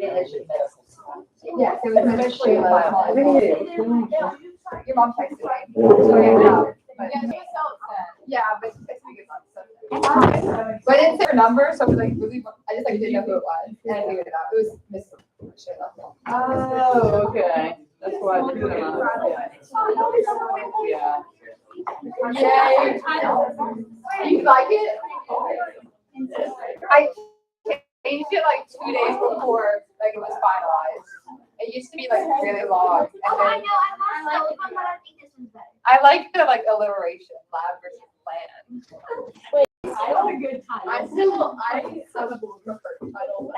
manage in medical school. Yes, it was eventually your mom texted me. Yeah, but she texted me good luck. But I didn't say her number, so I was like really, I just like didn't know who it was, and I figured it out. It was Miss. Oh, okay. That's why I did it. Yeah. Yay. You like it? I changed it like 2 days before like it was finalized. It used to be like really long. And then I like the like alliteration, lab versus plan. Wait, I had a good time. I prefer title.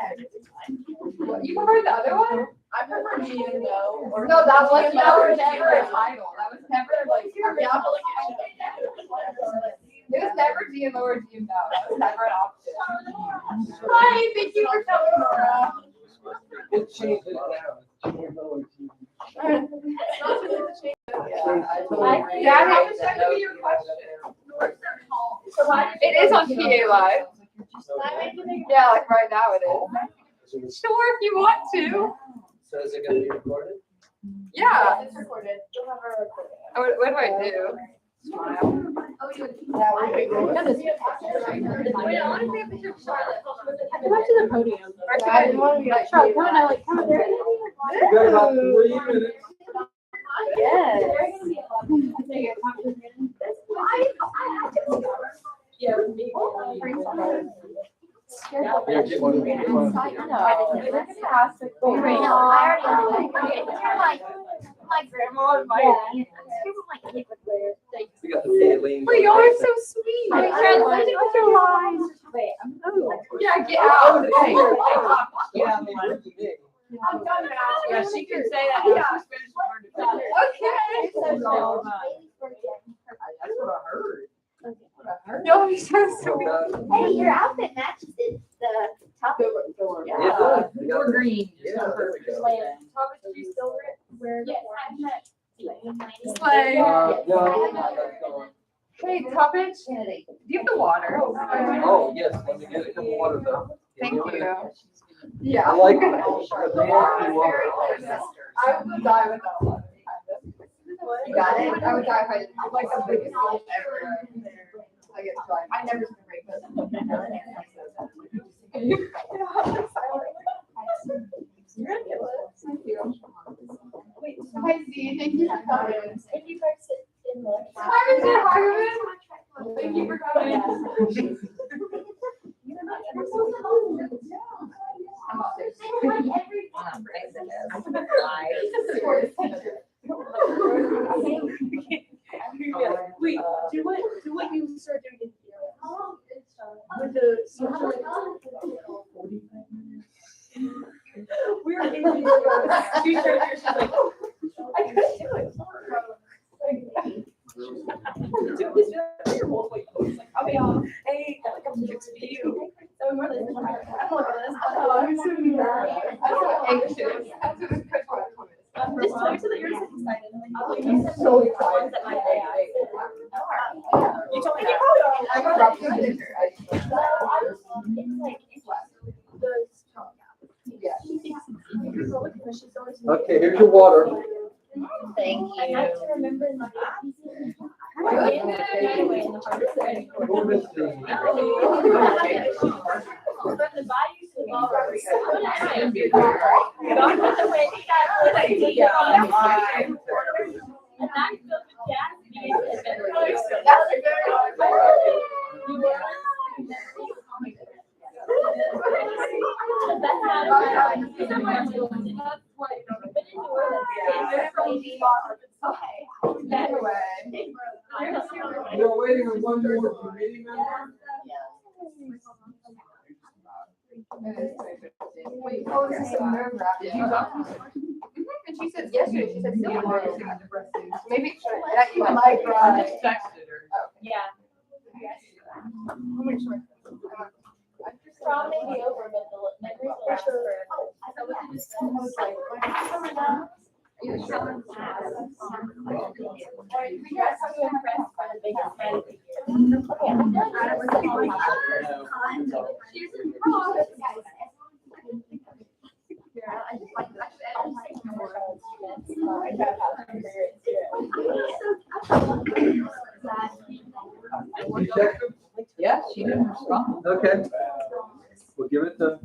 You prefer the other one? I prefer me and no. Or No, that was never a title. That was never like. It was never G and lower G and no. That was never an option. Hi, thank you for coming, Laura. It changed it now. Dad, how much time to be your question? It is on PA Live. Yeah, like right now it is. Sure, if you want to. So is it going to be recorded? Yeah. It's recorded. You'll have a recording. What do I do? Smile. Come back to the podium. Charlotte, come on, like, come up there. You got about 3 minutes. Yes. Yeah. Yeah, get one. Get one. My grandma invited me. We got the feeling. Wait, y'all are so sweet. Wait, Charlotte, what's your line? Wait, I'm Yeah, get out. Yeah, I mean, I'm done now. Yeah, she can say that. Yeah. She's finished with her defense. Okay. that's what I heard. Y'all are so sweet. Hey, your outfit matches the top. Yeah. We're green. Yeah, there we go. Thomas, do you still wear the Slay. No, that's gone. Hey, Thomas, do you have the water? Oh, yes, let me get a cup of water though. Thank you. Yeah. I like it. I would die without water. You got it? I would die if I didn't. I'm like the biggest goal ever. I get dry. I never can break this. Thank you. Hi, Z. Thank you for coming. If you guys sit in the. Hi, Mr. Hardeman. Thank you for coming. Wait, do what you start doing in here. With the social. We're in the she's like, I couldn't do it. Do this your whole way. I'll be on. Hey, like I'm fixing you. So we're like, I'm looking at this. Oh, I'm so nervous. I'm so anxious. Just tell me so that you're so excited. I'm so excited. You told me that. I'm a rough sister. Okay, here's your water. Thank I have to remember in the Who is this? You're waiting on one more committee member? Wait, oh, this is so nerve-wracking. Did you talk to her? And she said yesterday, she said no one knows. Maybe that you like, I just texted her. Yeah. I'll make sure. Prom may be over, but the memories will last forever. Are you sure? Congrats on being impressed by the biggest fan of the year. Yeah. I just like, I just think more. You checked them? Yeah, she didn't respond. Okay. We'll give it to.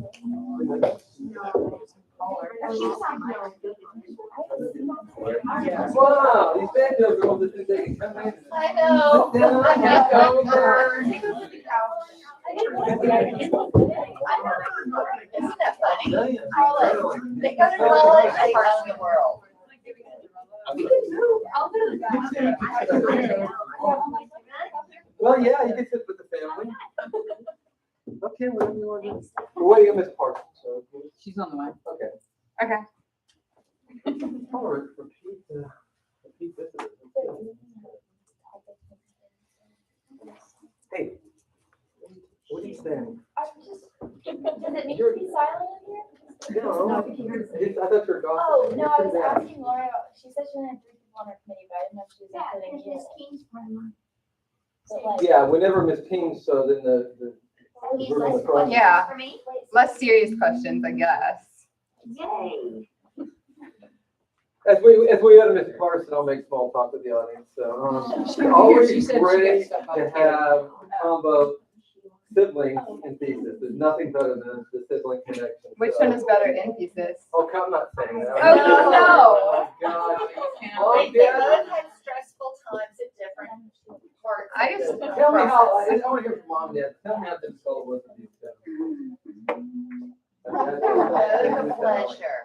Wow, these bad girls that think they can come in. I know. Sit down, I know. Isn't that funny? They go to college, they go in the world. I'll go to the bathroom. Well, yeah, you can sit with the family. Okay, whatever you want to do. We're waiting on Miss Parker, so. She's on the way. Okay. Okay. Oh, repeat visitors. Hey, what are you saying? Does it need to be silent in here? No, I thought you were gone. Oh, no, I was asking Laura, she said she only had 3 people on her committee, but I didn't know if she was including you. But like, Yeah, whenever Miss King, so then the. oh, he's room less was gone. Yeah. For me? Less serious questions, I guess. Yay. As we go to Mr. Carson, I'll make small talk with the audience, so. Always She said she great got stuff on to the have combo siblings in Thesis. There's nothing better than the sibling connection. Which so- one is better in Thesis? Oh, I'm not saying that. Oh, no. Oh, God. They Oh, both God. had stressful times at different parts. I of just- the Tell me how, I process. want to hear from mom and dad. Tell me how difficult it was with these two. What a pleasure.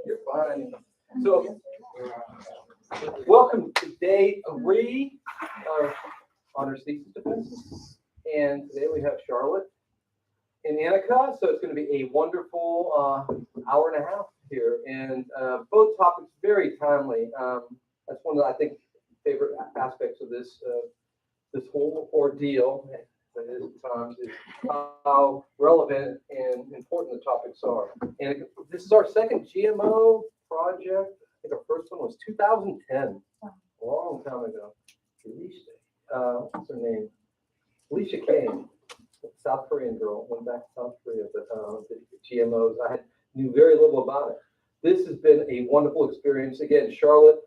You're fine. So, welcome to day 3 of Honors Thesis Defense. And today we have Charlotte and Annika. So it's going to be a wonderful hour and a half here. And both topics very timely. That's one of, I think, favorite aspects of this this whole ordeal. That is at times is how relevant and important the topics are. And this is our second GMO project. I think our first one was 2010, a long time ago. Alicia, what's her name? Alicia Kane, South Korean girl, went back to South Korea, but did GMOs. I knew very little about it. This has been a wonderful experience. Again, Charlotte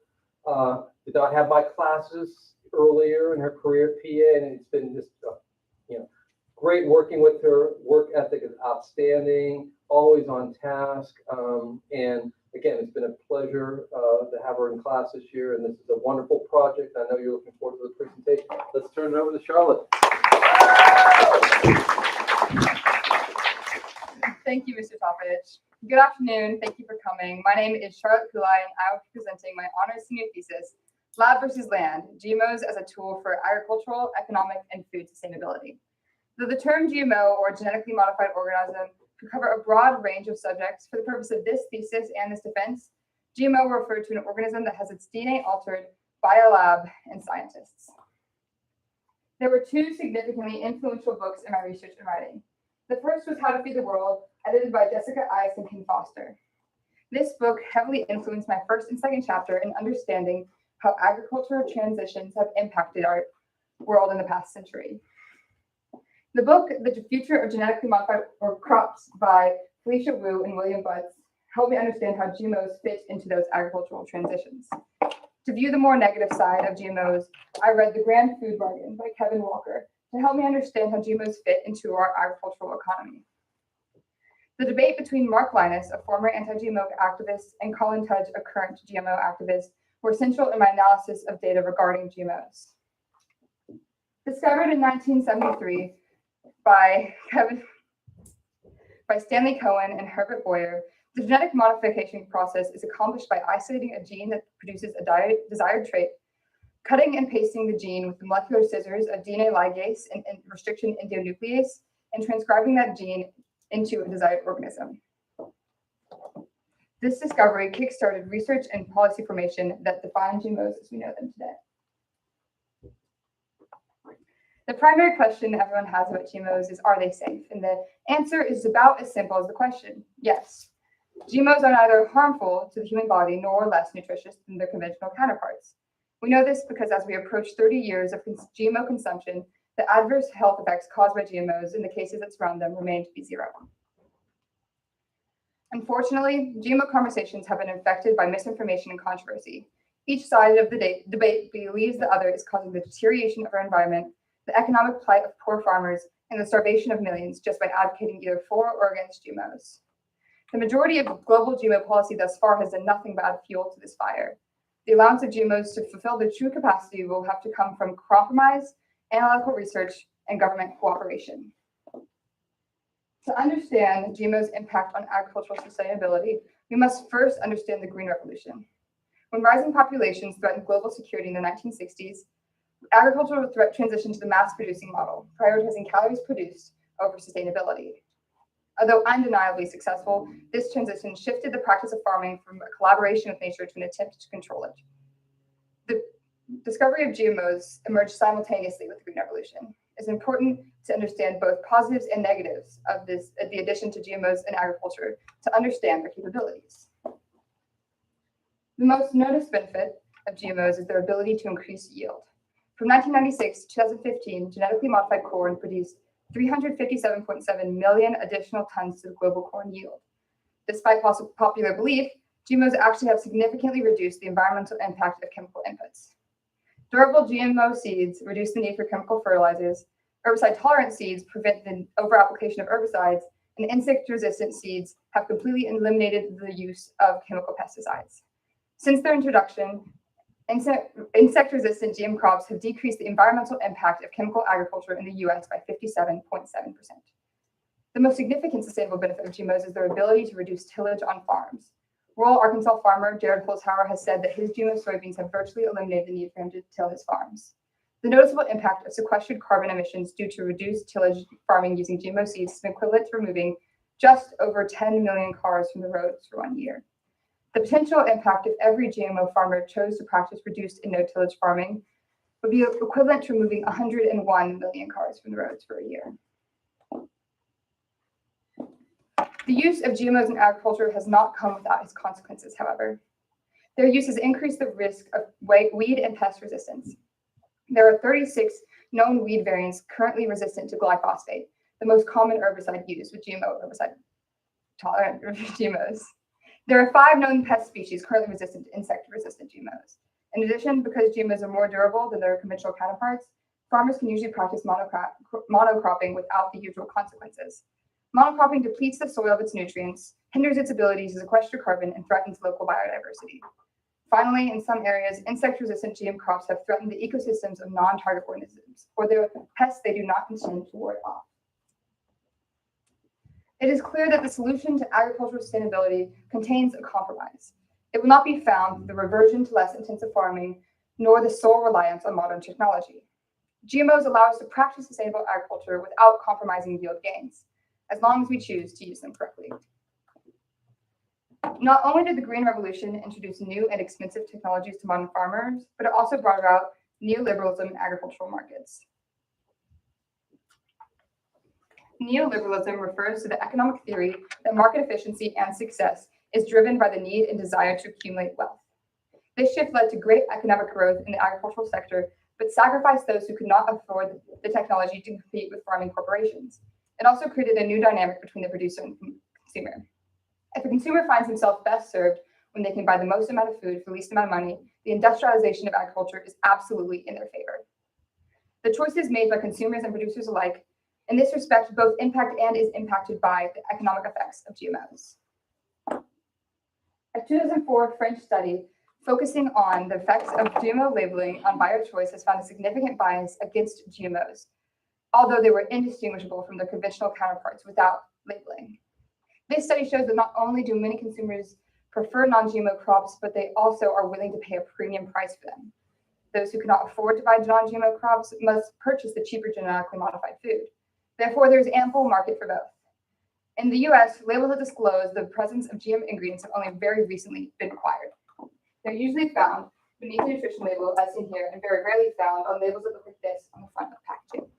did not have my classes earlier in her career at PA, and it's been just great working with her. Work ethic is outstanding, always on task, and again, it's been a pleasure to have her in class this year, and this is a wonderful project. I know you're looking forward to the presentation. Let's turn it over to Charlotte. Thank you, Mr. Toppich. Good afternoon. Thank you for coming. My name is Charlotte Kulai, and I will be presenting my honors senior thesis, Lab versus Land, GMOs as a tool for agricultural, economic, and food sustainability. Though the term GMO, or genetically modified organism, could cover a broad range of subjects, for the purpose of this thesis and this defense, GMO will refer to an organism that has its DNA altered by a lab and scientists. There were 2 significantly influential books in my research and writing. The first was How to Feed the World, edited by Jessica Ice and Ken Foster. This book heavily influenced my first and second chapter in understanding how agricultural transitions have impacted our world in the past century. The book, The Future of Genetically Modified Crops by Felicia Wu and William Butts, helped me understand how GMOs fit into those agricultural transitions. To view the more negative side of GMOs, I read The Grand Food Bargain by Kevin Walker to help me understand how GMOs fit into our agricultural economy. The debate between Mark Linus, a former anti-GMO activist, and Colin Tudge, a current GMO activist, were essential in my analysis of data regarding GMOs. Discovered in 1973 by Stanley Cohen and Herbert Boyer, the genetic modification process is accomplished by isolating a gene that produces a desired trait, cutting and pasting the gene with the molecular scissors of DNA ligase and restriction endonuclease, and transcribing that gene into a desired organism. This discovery kickstarted research and policy formation that define GMOs as we know them today. The primary question everyone has about GMOs is, are they safe? And the answer is about as simple as the question, yes. GMOs are neither harmful to the human body nor less nutritious than their conventional counterparts. We know this because as we approach 30 years of GMO consumption, the adverse health effects caused by GMOs in the cases that surround them remain to be 0. Unfortunately, GMO conversations have been infected by misinformation and controversy. Each side of the debate believes the other is causing the deterioration of our environment, the economic plight of poor farmers, and the starvation of millions just by advocating either for or against GMOs. The majority of global GMO policy thus far has done nothing but add fuel to this fire. The allowance of GMOs to fulfill their true capacity will have to come from compromise, analytical research, and government cooperation. To understand GMO's impact on agricultural sustainability, we must first understand the Green Revolution. When rising populations threatened global security in the 1960s, agricultural transitioned to the mass-producing model, prioritizing calories produced over sustainability. Although undeniably successful, this transition shifted the practice of farming from a collaboration with nature to an attempt to control it. The discovery of GMOs emerged simultaneously with the Green Revolution. It's important to understand both positives and negatives of the addition to GMOs in agriculture to understand their capabilities. The most noticed benefit of GMOs is their ability to increase yield. From 1996 to 2015, genetically modified corn produced 357.7 million additional tons to the global corn yield. Despite popular belief, GMOs actually have significantly reduced the environmental impact of chemical inputs. Durable GMO seeds reduce the need for chemical fertilizers, herbicide-tolerant seeds prevent the over-application of herbicides, and insect-resistant seeds have completely eliminated the use of chemical pesticides. Since their introduction, insect-resistant GM crops have decreased the environmental impact of chemical agriculture in the US by 57.7%. The most significant sustainable benefit of GMOs is their ability to reduce tillage on farms. Rural Arkansas farmer Jared Holzhauer has said that his GMO soybeans have virtually eliminated the need for him to till his farms. The noticeable impact of sequestered carbon emissions due to reduced tillage farming using GMO seeds is equivalent to removing just over 10 million cars from the roads for 1 year. The potential impact if every GMO farmer chose to practice reduced and no-tillage farming would be equivalent to removing 101 million cars from the roads for a year. The use of GMOs in agriculture has not come without its consequences, however. Their use has increased the risk of weed and pest resistance. There are 36 known weed variants currently resistant to glyphosate, the most common herbicide used with GMO herbicide-tolerant GMOs. There are 5 known pest species currently resistant to insect-resistant GMOs. In addition, because GMOs are more durable than their conventional counterparts, farmers can usually practice monocropping without the usual consequences. Monocropping depletes the soil of its nutrients, hinders its ability to sequester carbon, and threatens local biodiversity. Finally, in some areas, insect-resistant GM crops have threatened the ecosystems of non-target organisms, or the pests they do not intend to ward off. It is clear that the solution to agricultural sustainability contains a compromise. It will not be found through the reversion to less intensive farming, nor the sole reliance on modern technology. GMOs allow us to practice sustainable agriculture without compromising yield gains, as long as we choose to use them correctly. Not only did the Green Revolution introduce new and expensive technologies to modern farmers, but it also brought about neoliberalism in agricultural markets. Neoliberalism refers to the economic theory that market efficiency and success is driven by the need and desire to accumulate wealth. This shift led to great economic growth in the agricultural sector, but sacrificed those who could not afford the technology to compete with farming corporations. It also created a new dynamic between the producer and consumer. If the consumer finds himself best served when they can buy the most amount of food for the least amount of money, the industrialization of agriculture is absolutely in their favor. The choices made by consumers and producers alike, in this respect, both impact and is impacted by the economic effects of GMOs. A 2004 French study focusing on the effects of GMO labeling on buyer choice has found a significant bias against GMOs, although they were indistinguishable from their conventional counterparts without labeling. This study shows that not only do many consumers prefer non-GMO crops, but they also are willing to pay a premium price for them. Those who cannot afford to buy non-GMO crops must purchase the cheaper genetically modified food. Therefore, there is ample market for both. In the US, labels that disclose the presence of GM ingredients have only very recently been required. They're usually found beneath the nutrition label, as seen here, and very rarely found on labels that look like this on the front of packaging.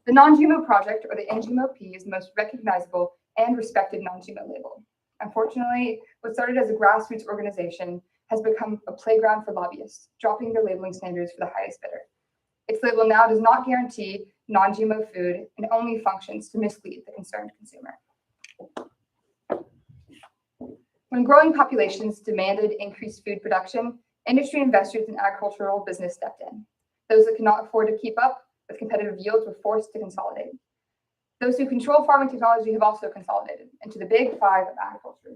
The Non-GMO Project, or the NGMOP, is the most recognizable and respected non-GMO label. Unfortunately, what started as a grassroots organization has become a playground for lobbyists, dropping their labeling standards for the highest bidder. Its label now does not guarantee non-GMO food and only functions to mislead the concerned consumer. When growing populations demanded increased food production, industry investors in agricultural business stepped in. Those that could not afford to keep up with competitive yields were forced to consolidate. Those who control farming technology have also consolidated into the big five of agriculture: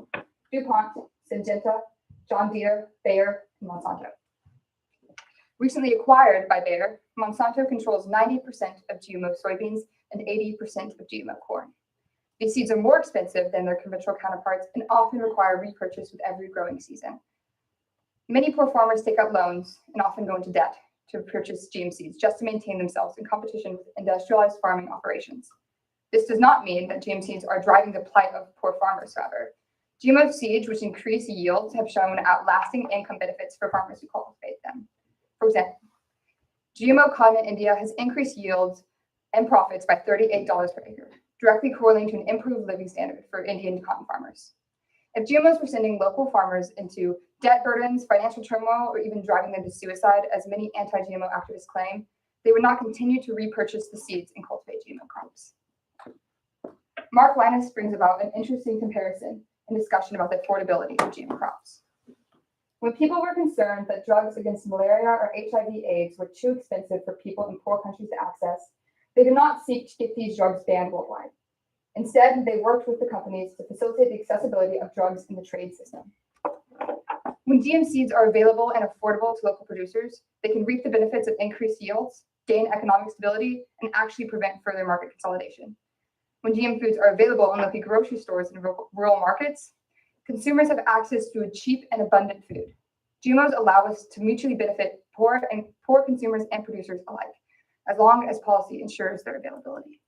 DuPont, Syngenta, John Deere, Bayer, and Monsanto. Recently acquired by Bayer, Monsanto controls 90% of GMO soybeans and 80% of GMO corn. These seeds are more expensive than their conventional counterparts and often require repurchase with every growing season. Many poor farmers take out loans and often go into debt to purchase GM seeds just to maintain themselves in competition with industrialized farming operations. This does not mean that GM seeds are driving the plight of poor farmers, rather. GMO seeds, which increase yields, have shown outlasting income benefits for farmers who cultivate them. For example, GMO cotton in India has increased yields and profits by $38 per acre, directly correlating to an improved living standard for Indian cotton farmers. If GMOs were sending local farmers into debt burdens, financial turmoil, or even driving them to suicide, as many anti-GMO activists claim, they would not continue to repurchase the seeds and cultivate GMO crops. Mark Linus brings about an interesting comparison and discussion about the affordability of GMO crops. When people were concerned that drugs against malaria or HIV/AIDS were too expensive for people in poor countries to access, they did not seek to get these drugs banned worldwide. Instead, they worked with the companies to facilitate the accessibility of drugs in the trade system. When GM seeds are available and affordable to local producers, they can reap the benefits of increased yields, gain economic stability, and actually prevent further market consolidation. When GM foods are available in local grocery stores and rural markets, consumers have access to a cheap and abundant food. GMOs allow us to mutually benefit poor consumers and producers alike, as long as policy ensures their availability.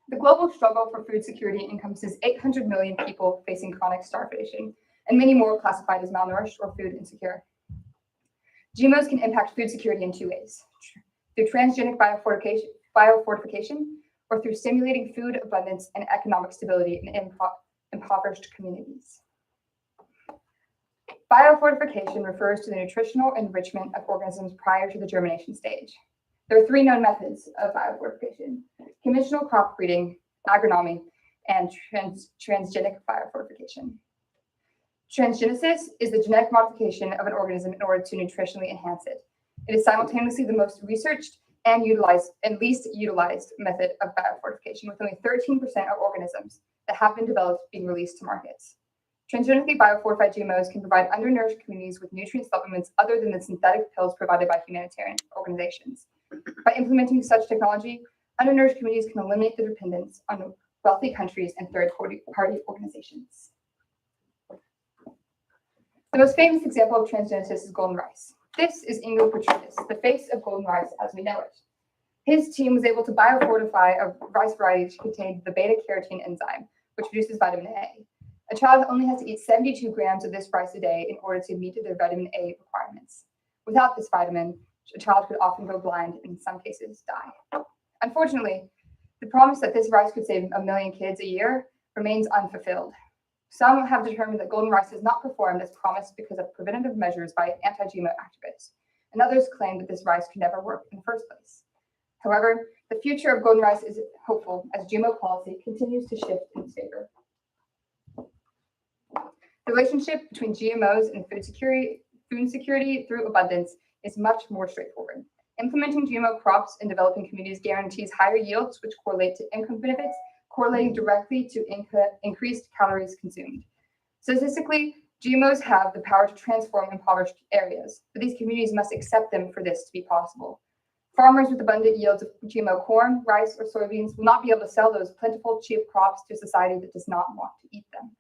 The global struggle for food security encompasses 800 million people facing chronic starvation, and many more classified as malnourished or food insecure. GMOs can impact food security in two ways: through transgenic biofortification, or through stimulating food abundance and economic stability in impoverished communities. Biofortification refers to the nutritional enrichment of organisms prior to the germination stage. There are three known methods of biofortification: conventional crop breeding, agronomy, and transgenic biofortification. Transgenesis is the genetic modification of an organism in order to nutritionally enhance it. It is simultaneously the most researched and least utilized method of biofortification, with only 13% of organisms that have been developed being released to markets. Transgenically biofortified GMOs can provide undernourished communities with nutrient supplements other than the synthetic pills provided by humanitarian organizations. By implementing such technology, undernourished communities can eliminate the dependence on wealthy countries and third-party organizations. The most famous example of transgenesis is golden rice. This is Ingo Petrutis, the face of golden rice as we know it. His team was able to biofortify a rice variety which contained the beta-carotene enzyme, which produces vitamin A. A child only has to eat 72 grams of this rice a day in order to meet their vitamin A requirements. Without this vitamin, a child could often go blind and in some cases die. Unfortunately, the promise that this rice could save 1 million kids a year remains unfulfilled. Some have determined that golden rice has not performed as promised because of preventative measures by anti-GMO activists, and others claim that this rice could never work in the first place. However, the future of golden rice is hopeful as GMO policy continues to shift in its favor. The relationship between GMOs and food security through abundance is much more straightforward. Implementing GMO crops in developing communities guarantees higher yields, which correlate to income benefits, correlating directly to increased calories consumed. Statistically, GMOs have the power to transform impoverished areas, but these communities must accept them for this to be possible. Farmers with abundant yields of GMO corn, rice, or soybeans will not be able to sell those plentiful, cheap crops to a society that does not want to eat them.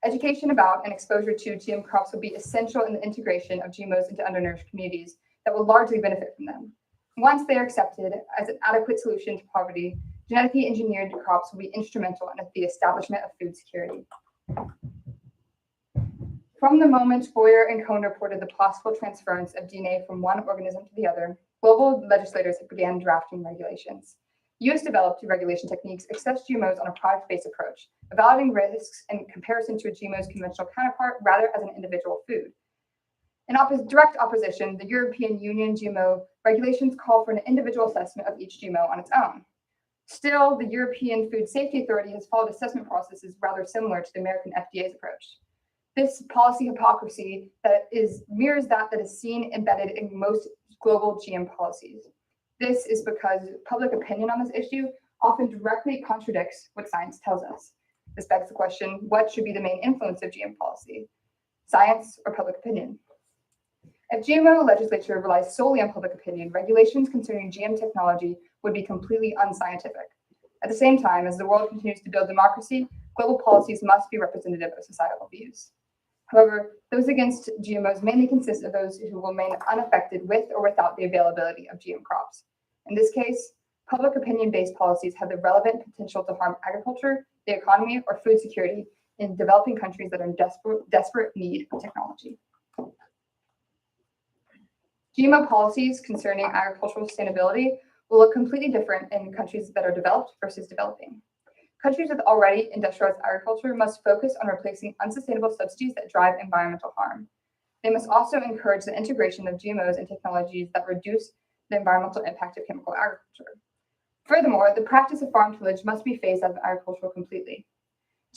Education about and exposure to GM crops will be essential in the integration of GMOs into undernourished communities that will largely benefit from them. Once they are accepted as an adequate solution to poverty, genetically engineered crops will be instrumental in the establishment of food security. From the moment Boyer and Cohn reported the possible transference of DNA from one organism to the other, global legislators began drafting regulations. US developed regulation techniques assess GMOs on a product-based approach, evaluating risks in comparison to a GMO's conventional counterpart rather as an individual food. In direct opposition, the European Union GMO regulations call for an individual assessment of each GMO on its own. Still, the European Food Safety Authority has followed assessment processes rather similar to the American FDA's approach. This policy hypocrisy mirrors that is seen embedded in most global GM policies. This is because public opinion on this issue often directly contradicts what science tells us. This begs the question, what should be the main influence of GM policy? Science or public opinion? If GMO legislature relies solely on public opinion, regulations concerning GM technology would be completely unscientific. At the same time, as the world continues to build democracy, global policies must be representative of societal views. However, those against GMOs mainly consist of those who will remain unaffected with or without the availability of GM crops. In this case, public opinion-based policies have the relevant potential to harm agriculture, the economy, or food security in developing countries that are in desperate need of technology. GMO policies concerning agricultural sustainability will look completely different in countries that are developed versus developing. Countries with already industrialized agriculture must focus on replacing unsustainable subsidies that drive environmental harm. They must also encourage the integration of GMOs and technologies that reduce the environmental impact of chemical agriculture. Furthermore, the practice of farm tillage must be phased out of agriculture completely.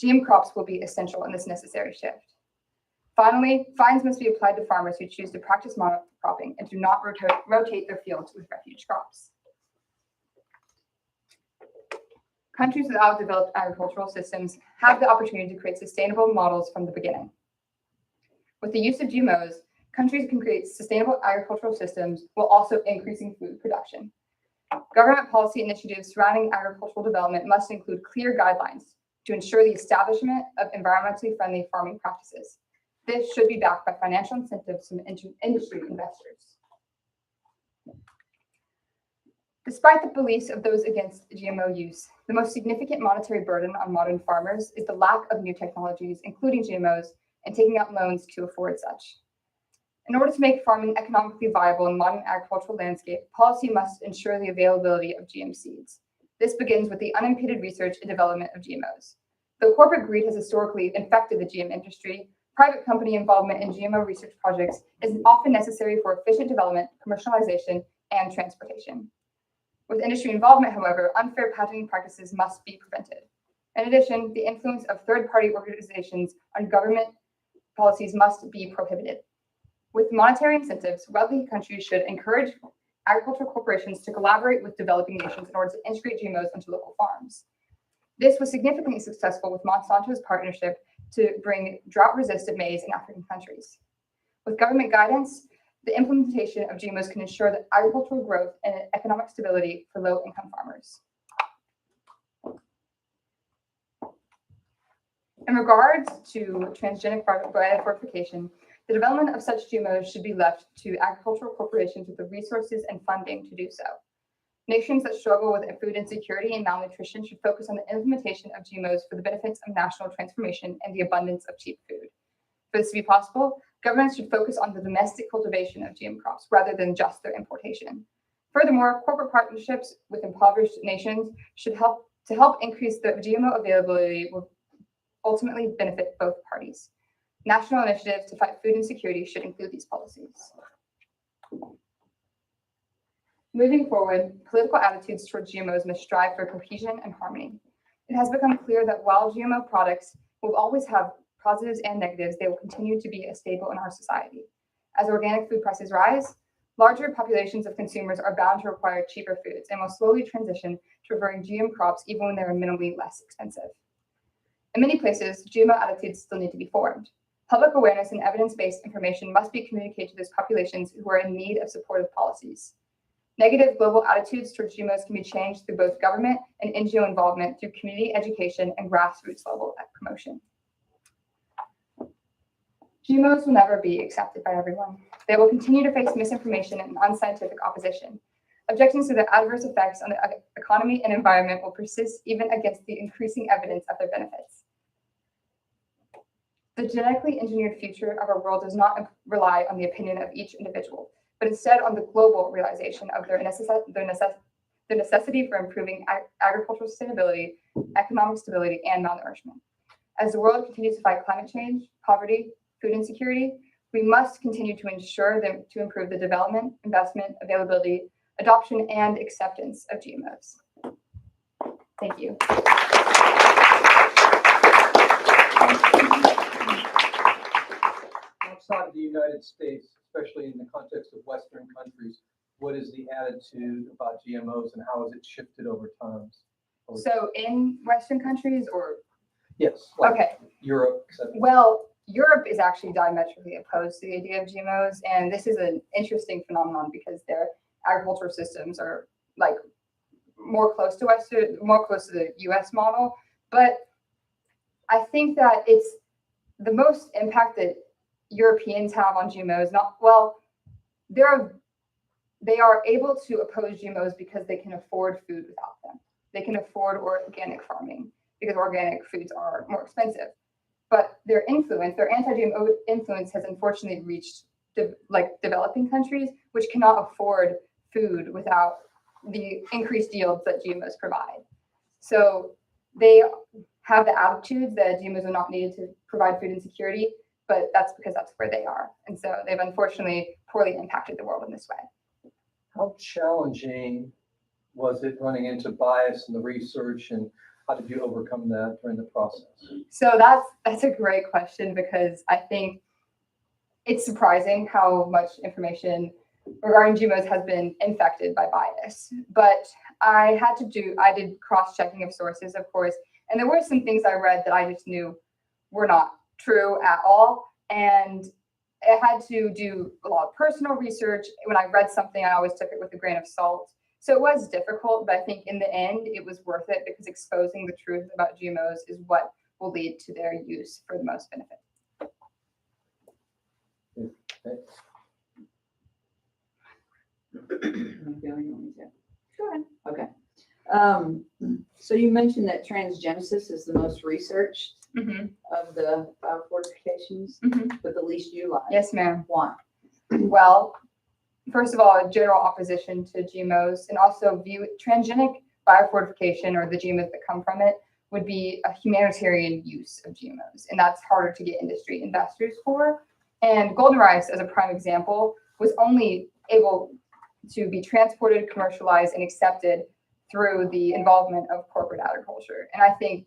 GM crops will be essential in this necessary shift. Finally, fines must be applied to farmers who choose to practice monocropping and do not rotate their fields with refuge crops. Countries without developed agricultural systems have the opportunity to create sustainable models from the beginning. With the use of GMOs, countries can create sustainable agricultural systems while also increasing food production. Government policy initiatives surrounding agricultural development must include clear guidelines to ensure the establishment of environmentally friendly farming practices. This should be backed by financial incentives from industry investors. Despite the beliefs of those against GMO use, the most significant monetary burden on modern farmers is the lack of new technologies, including GMOs, and taking out loans to afford such. In order to make farming economically viable in modern agricultural landscape, policy must ensure the availability of GM seeds. This begins with the unimpeded research and development of GMOs. Though corporate greed has historically infected the GM industry, private company involvement in GMO research projects is often necessary for efficient development, commercialization, and transportation. With industry involvement, however, unfair patenting practices must be prevented. In addition, the influence of third-party organizations on government policies must be prohibited. With monetary incentives, wealthy countries should encourage agricultural corporations to collaborate with developing nations in order to integrate GMOs into local farms. This was significantly successful with Monsanto's partnership to bring drought-resistant maize in African countries. With government guidance, the implementation of GMOs can ensure that agricultural growth and economic stability for low-income farmers. In regards to transgenic fortification, the development of such GMOs should be left to agricultural corporations with the resources and funding to do so. Nations that struggle with food insecurity and malnutrition should focus on the implementation of GMOs for the benefits of national transformation and the abundance of cheap food. For this to be possible, governments should focus on the domestic cultivation of GM crops rather than just their importation. Furthermore, corporate partnerships with impoverished nations should help increase the GMO availability will ultimately benefit both parties. National initiatives to fight food insecurity should include these policies. Moving forward, political attitudes towards GMOs must strive for cohesion and harmony. It has become clear that while GMO products will always have positives and negatives, they will continue to be a staple in our society. As organic food prices rise, larger populations of consumers are bound to require cheaper foods and will slowly transition to preferring GM crops even when they are minimally less expensive. In many places, GMO attitudes still need to be formed. Public awareness and evidence-based information must be communicated to those populations who are in need of supportive policies. Negative global attitudes towards GMOs can be changed through both government and NGO involvement through community education and grassroots level promotion. GMOs will never be accepted by everyone. They will continue to face misinformation and unscientific opposition. Objections to the adverse effects on the economy and environment will persist even against the increasing evidence of their benefits. The genetically engineered future of our world does not rely on the opinion of each individual, but instead on the global realization of their necessity for improving agricultural sustainability, economic stability, and malnourishment. As the world continues to fight climate change, poverty, food insecurity, we must continue to ensure them to improve the development, investment, availability, adoption, and acceptance of GMOs. Thank you. Outside of the United States, especially in the context of Western countries, what is the attitude about GMOs and how has it shifted over time? So in Western countries or, Yes, like okay, Europe, etc. well, Europe is actually diametrically opposed to the idea of GMOs. And this is an interesting phenomenon because their agricultural systems are like more close to the US model. But I think that it's the most impact that Europeans have on GMOs, they are able to oppose GMOs because they can afford food without them. They can afford organic farming because organic foods are more expensive. But their anti-GMO influence has unfortunately reached developing countries, which cannot afford food without the increased yields that GMOs provide. So they have the attitude that GMOs are not needed to provide food insecurity, but that's because that's where they are. And so they've unfortunately poorly impacted the world in this way. How challenging was it running into bias in the research, and how did you overcome that during the process? So that's a great question because I think it's surprising how much information regarding GMOs has been infected by bias. But I did cross-checking of sources, of course, and there were some things I read that I just knew were not true at all. And I had to do a lot of personal research. When I read something, I always took it with a grain of salt. So it was difficult, but I think in the end, it was worth it because exposing the truth about GMOs is what will lead to their use for the most benefit. Go ahead. Okay. So you mentioned that transgenesis is the most researched of the biofortifications, but the least utilized. Yes, ma'am. Why? Well, first of all, a general opposition to GMOs, and also view transgenic biofortification or the GMOs that come from it would be a humanitarian use of GMOs, and that's harder to get industry investors for. And golden rice, as a prime example, was only able to be transported, commercialized, and accepted through the involvement of corporate agriculture. And I think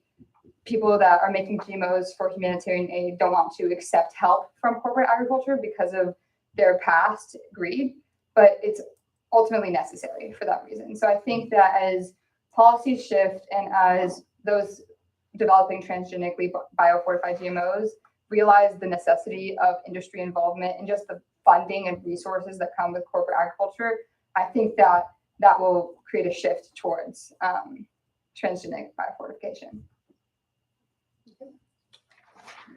people that are making GMOs for humanitarian aid don't want to accept help from corporate agriculture because of their past greed, but it's ultimately necessary for that reason. So I think that as policies shift and as those developing transgenically biofortified GMOs realize the necessity of industry involvement and just the funding and resources that come with corporate agriculture, I think that will create a shift towards transgenic biofortification.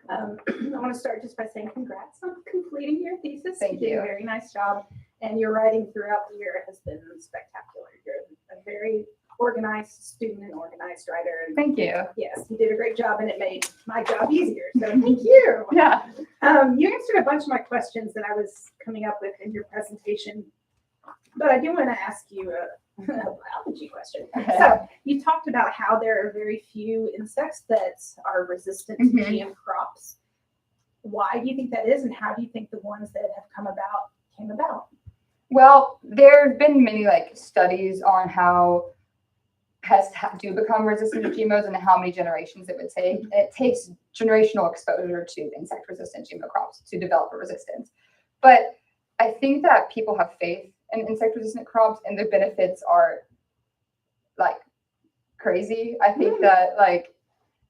I want to start just by saying congrats on completing your thesis. Thank You did you. a very nice job, and your writing throughout the year has been spectacular. You're a very organized student and organized writer. And Thank you. yes, you did a great job, and it made my job easier. So thank you. Yeah. You answered a bunch of my questions that I was coming up with in your presentation, but I do want to ask you a biology question. So you talked about how there are very few insects that are resistant to GM crops. Why do you think that is, and how do you think the ones that have come about came about? Well, there have been many studies on how pests do become resistant to GMOs and how many generations it would take. And it takes generational exposure to insect-resistant GMO crops to develop a resistance. But I think that people have faith in insect-resistant crops, and their benefits are crazy. I think that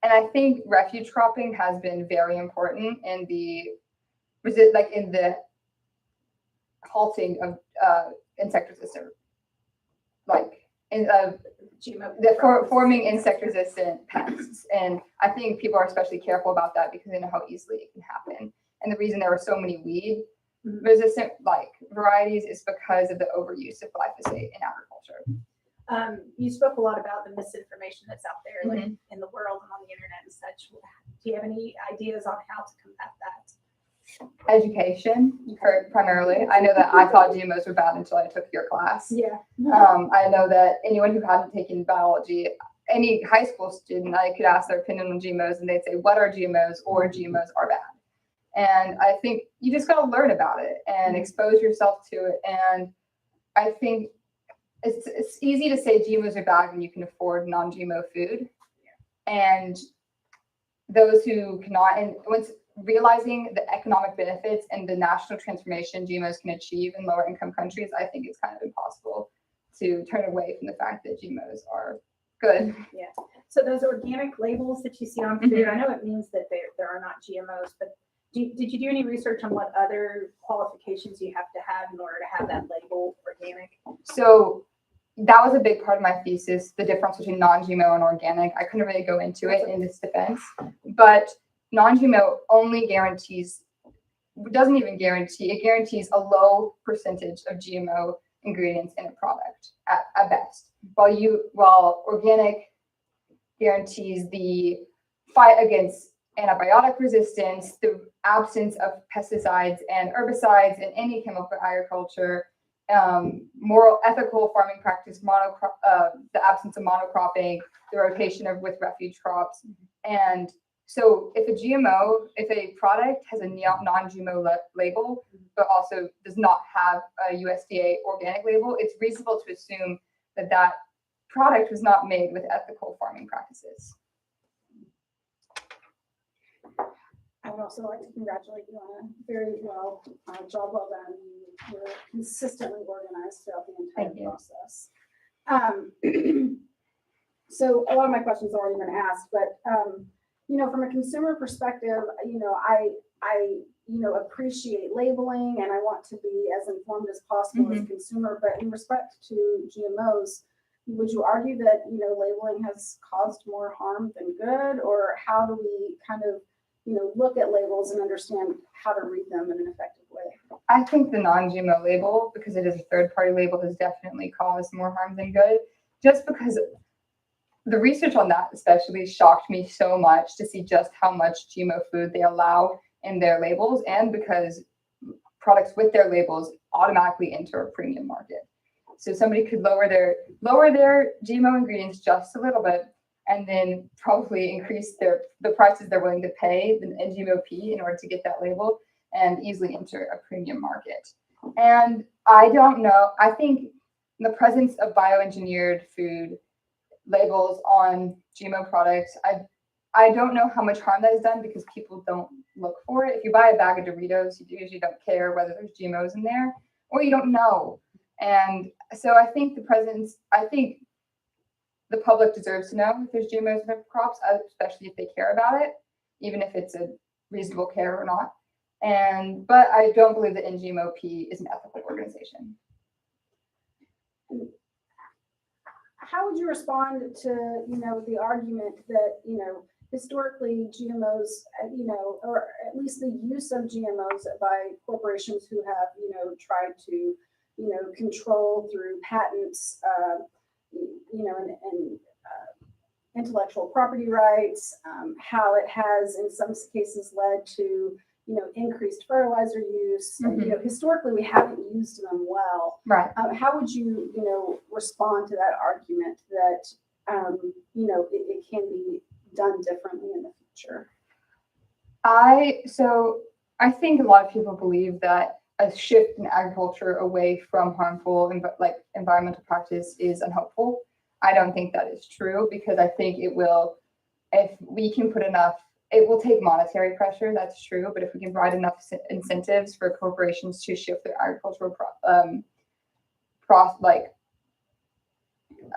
and I think refuge cropping has been very important in the halting of insect-resistant forming insect-resistant pests. And I think people are especially careful about that because they know how easily it can happen. And the reason there are so many weed-resistant varieties is because of the overuse of glyphosate in agriculture. You spoke a lot about the misinformation that's out there, in the world and on the internet and such. Do you have any ideas on how to combat that? Education, primarily. I know that I thought GMOs were bad until I took your class. Yeah. I know that anyone who hadn't taken biology, any high school student, I could ask their opinion on GMOs and they'd say, what are GMOs? Or GMOs are bad. And I think you just got to learn about it and expose yourself to it. And I think it's easy to say GMOs are bad when you can afford non-GMO food, and those who cannot, and once realizing the economic benefits and the national transformation GMOs can achieve in lower income countries, I think it's kind of impossible to turn away from the fact that GMOs are good. Yeah. So those organic labels that you see on food, I know it means that there are not GMOs, but did you do any research on what other qualifications you have to have in order to have that label organic? So that was a big part of my thesis, the difference between non-GMO and organic. I couldn't really go into it in this defense, but non-GMO only doesn't even guarantee, it guarantees a low percentage of GMO ingredients in a product at best, while organic guarantees the fight against antibiotic resistance, the absence of pesticides and herbicides in any chemical agriculture, moral, ethical farming practice, the absence of monocropping, the rotation with refuge crops. And so if a product has a non-GMO label, but also does not have a USDA organic label, it's reasonable to assume that that product was not made with ethical farming practices. I would also like to congratulate you on a very job well done. You're consistently organized throughout the entire process. So a lot of my questions have already been asked, but from a consumer perspective, I appreciate labeling and I want to be as informed as possible as a consumer. But in respect to GMOs, would you argue that labeling has caused more harm than good, or how do we kind of look at labels and understand how to read them in an effective way? I think the non-GMO label, because it is a third-party label, has definitely caused more harm than good, just because the research on that especially shocked me so much to see just how much GMO food they allow in their labels, and because products with their labels automatically enter a premium market. So somebody could lower their GMO ingredients just a little bit, and then probably increase the prices they're willing to pay in GMOP in order to get that label, and easily enter a premium market. And I don't know, I think the presence of bioengineered food labels on GMO products, I don't know how much harm that has done, because people don't look for it. If you buy a bag of Doritos, you usually don't care whether there's GMOs in there, or you don't know. And so I think the public deserves to know if there's GMOs in their crops, especially if they care about it, even if it's a reasonable care or not. But I don't believe that NGMOP is an ethical organization. How would you respond to the argument that historically GMOs, or at least the use of GMOs by corporations who have tried to control through patents, and intellectual property rights, how it has in some cases led to increased fertilizer use. Historically we haven't used them well. Right. How would you respond to that argument that it can be done differently in the future? I think a lot of people believe that a shift in agriculture away from harmful environmental practice is unhelpful. I don't think that is true, because I think it will, if we can put enough, it will take monetary pressure, that's true, but if we can provide enough incentives for corporations to shift their agricultural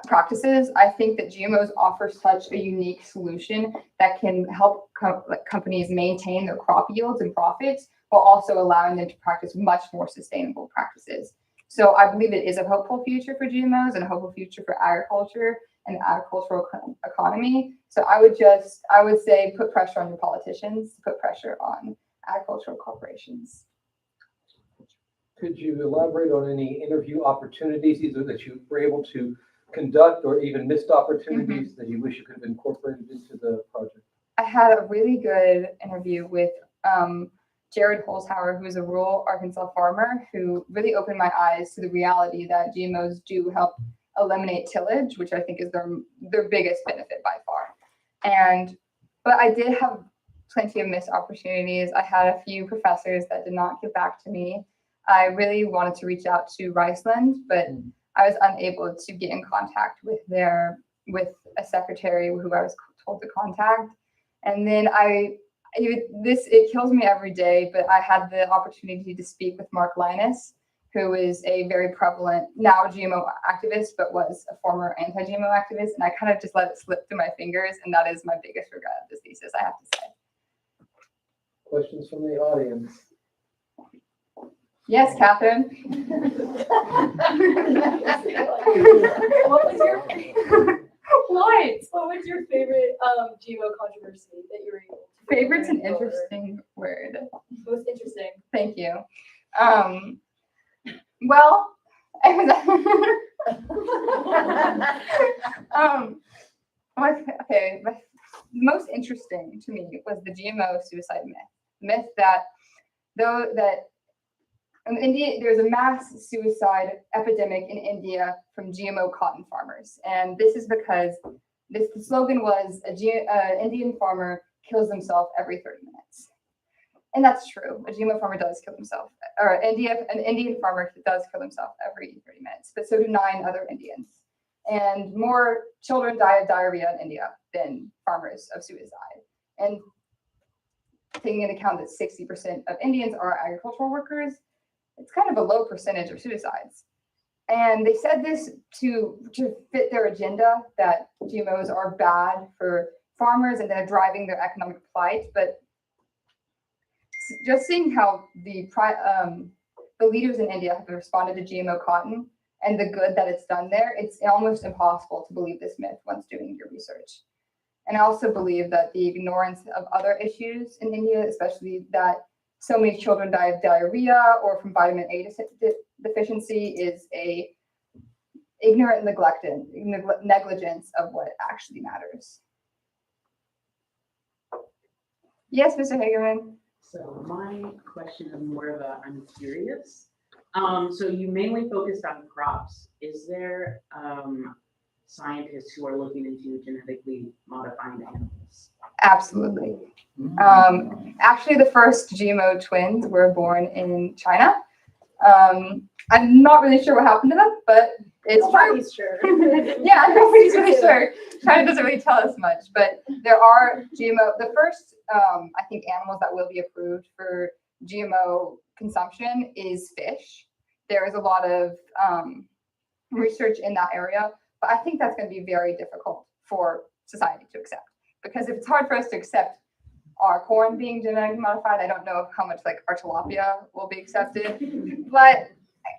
practices, I think that GMOs offer such a unique solution that can help companies maintain their crop yields and profits, while also allowing them to practice much more sustainable practices. So I believe it is a hopeful future for GMOs and a hopeful future for agriculture and the agricultural economy. So I would say put pressure on your politicians, put pressure on agricultural corporations. Could you elaborate on any interview opportunities, either that you were able to conduct or even missed opportunities that you wish you could have incorporated into the project? I had a really good interview with Jared Holzhauer, who is a rural Arkansas farmer, who really opened my eyes to the reality that GMOs do help eliminate tillage, which I think is their biggest benefit by far. But I did have plenty of missed opportunities. I had a few professors that did not get back to me. I really wanted to reach out to Riceland, but I was unable to get in contact with a secretary who I was told to contact. And then it kills me every day, but I had the opportunity to speak with Mark Linus, who is a very prevalent now GMO activist, but was a former anti-GMO activist. And I kind of just let it slip through my fingers. And that is my biggest regret of this thesis, I have to say. Questions from the audience? Yes, Catherine. What was your favorite GMO controversy that you were able to Favorite's an go over? interesting word. Most interesting. Thank you. Well, okay. Most interesting to me was the GMO suicide myth that in India, there's a mass suicide epidemic in India from GMO cotton farmers. And this is because the slogan was Indian farmer kills himself every 30 minutes. And that's true. A GMO farmer does kill himself, or an Indian farmer does kill himself every 30 minutes, but so do 9 other Indians. And more children die of diarrhea in India than farmers of suicide. And taking into account that 60% of Indians are agricultural workers, it's kind of a low percentage of suicides. And they said this to fit their agenda that GMOs are bad for farmers and they're driving their economic plight. But just seeing how the leaders in India have responded to GMO cotton and the good that it's done there, it's almost impossible to believe this myth once doing your research. And I also believe that the ignorance of other issues in India, especially that so many children die of diarrhea or from vitamin A deficiency, is a ignorant negligence of what actually matters. Yes, Mr. Hagerman. So my question is more of a, I'm curious. So you mainly focused on crops. Is there scientists who are looking into genetically modifying animals? Absolutely. Actually, the first GMO twins were born in China. I'm not really sure what happened to them, but it's true. Nobody's sure. Yeah, nobody's really sure. China doesn't really tell us much, but there are GMO. The first, I think, animals that will be approved for GMO consumption is fish. There is a lot of research in that area, but I think that's going to be very difficult for society to accept. Because if it's hard for us to accept our corn being genetically modified, I don't know how much like our tilapia will be accepted. But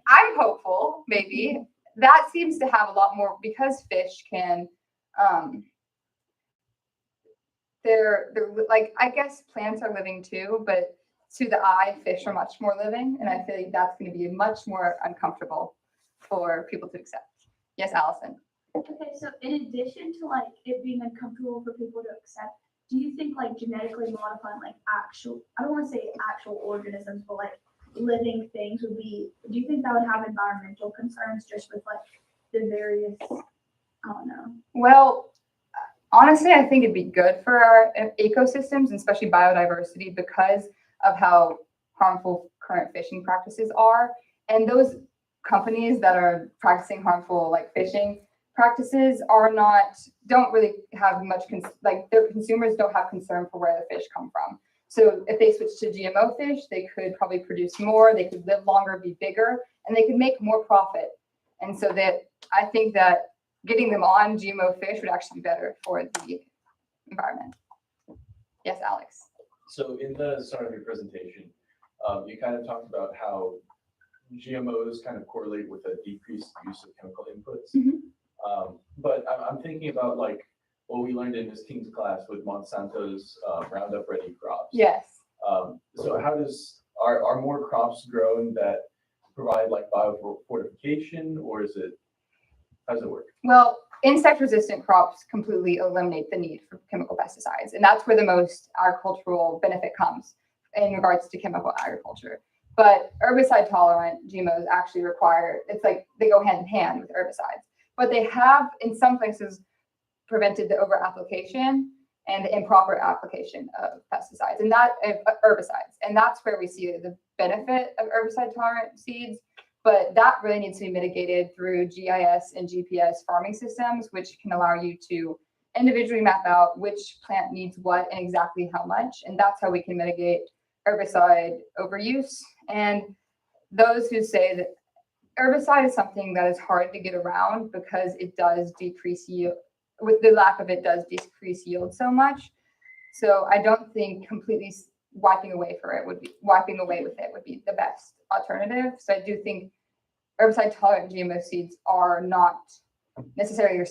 I'm hopeful, maybe. That seems to have a lot more, because fish can, they're like, I guess plants are living too, but to the eye, fish are much more living. And I feel like that's going to be much more uncomfortable for people to accept. Yes, Allison. Okay, so in addition to like it being uncomfortable for people to accept, do you think like genetically modifying like actual, I don't want to say actual organisms, but like living things would be, do you think that would have environmental concerns just with like the various, I don't know. Well, honestly, I think it'd be good for our ecosystems, and especially biodiversity, because of how harmful current fishing practices are. And those companies that are practicing harmful like fishing practices don't really have much, their consumers don't have concern for where the fish come from. So if they switch to GMO fish, they could probably produce more, they could live longer, be bigger, and they could make more profit. And so that I think that getting them on GMO fish would actually be better for the environment. Yes, Alex. So in the start of your presentation, you kind of talked about how GMOs kind of correlate with a decreased use of chemical inputs. Mm-hmm. But I'm thinking about like what we learned in this King's class with Monsanto's Roundup Ready crops. Yes. So how are more crops grown that provide like biofortification, or how does it work? Well, insect-resistant crops completely eliminate the need for chemical pesticides, and that's where the most agricultural benefit comes in regards to chemical agriculture. But herbicide-tolerant GMOs actually it's like they go hand in hand with herbicides. But they have, in some places, prevented the over-application and the improper application of pesticides and herbicides. And that's where we see the benefit of herbicide-tolerant seeds. But that really needs to be mitigated through GIS and GPS farming systems, which can allow you to individually map out which plant needs what and exactly how much. And that's how we can mitigate herbicide overuse. And those who say that herbicide is something that is hard to get around because it does decrease yield, with the lack of it does decrease yield so much. So I don't think completely wiping away with it would be the best alternative. So I do think herbicide tolerant GMO seeds are not necessarily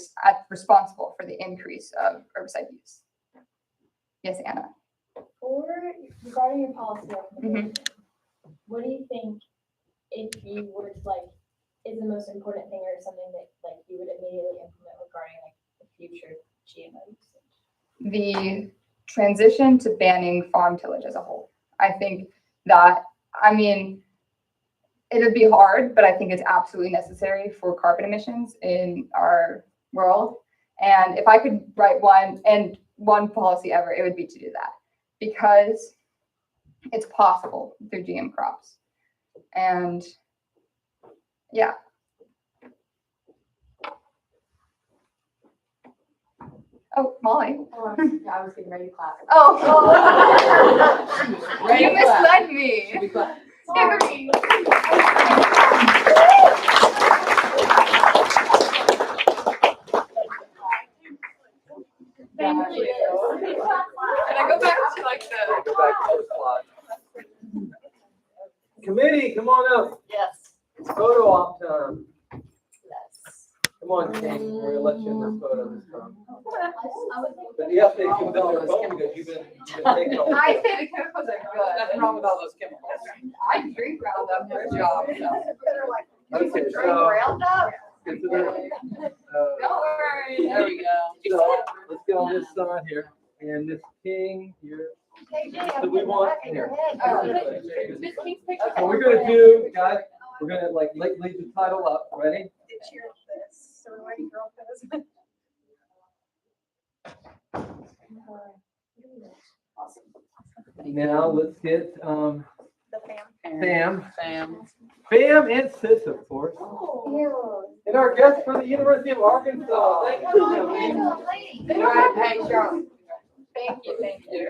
responsible for the increase of herbicide use. Yes, Anna. Regarding your policy, Mhm. what do you think if you were to like is the most important thing or something that like you would immediately implement regarding like the future GMO usage? The transition to banning farm tillage as a whole. I think that, I mean, it would be hard, but I think it's absolutely necessary for carbon emissions in our world. And if I could write one policy ever, it would be to do that because it's possible through GM crops. And yeah. Oh, Molly. I was getting ready to clap. Oh. Ready You to clap. misled me. Should we clap? Sorry. Thank you. Can I go back to like the? Go back to the slide. Committee, come on up. Yes. It's photo op time. Yes. Come on, King. We're gonna let you in this photo this time. But you have to keep it on your phone because you've been taking all. I say the chemicals are good. Nothing wrong with all those chemicals. I drink Roundup for a job. Okay, Drink so Roundup? consider, Don't worry. There we go. so let's get on this side here. And Miss King, you're. So we want here. Miss King's picture. So we're gonna do, guys, we're gonna like lead the title up. Ready? Cheer this. So we're waiting for all this. Now let's get The fam. Fam and Sis, of course. And our guest from the University of Arkansas. Thank you. Hey, Charlotte. Thank you, thank you.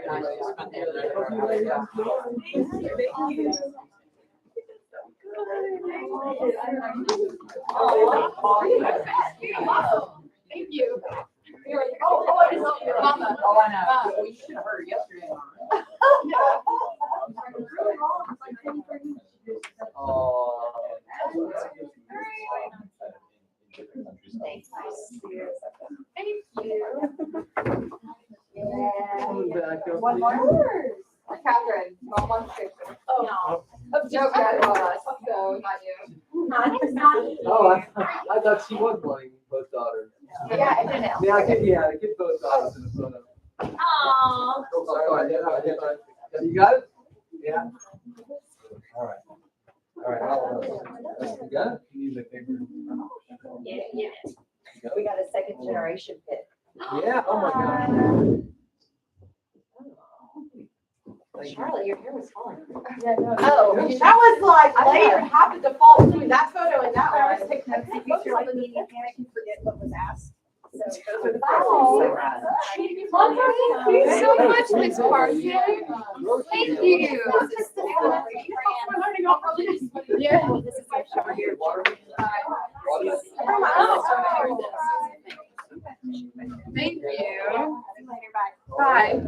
Thank you. I just saw your mama. Oh, I know. Well, you should have heard it yesterday. Thank you. Coming back up. One more. Catherine, one more picture. Oh, No, Catherine, so not you. Oh, I thought she was playing both daughters. Yeah, I did now. Yeah, I get both daughters in the photo. Aww. Oh, sorry, yeah. You got it? Yeah. All right. All right. You got it? You need the paper. Yeah. We got a second generation pit. Yeah, oh my God. Thank you. Charlotte, your hair was falling. Oh, that was like later, half the default between that photo and that I one. was taking notes in case you're like me and panic and forget what was asked. So those are the Oh. questions. Thank you so much, Miss Parker. Thank you. Yeah. This is our show here. Thank you. Bye.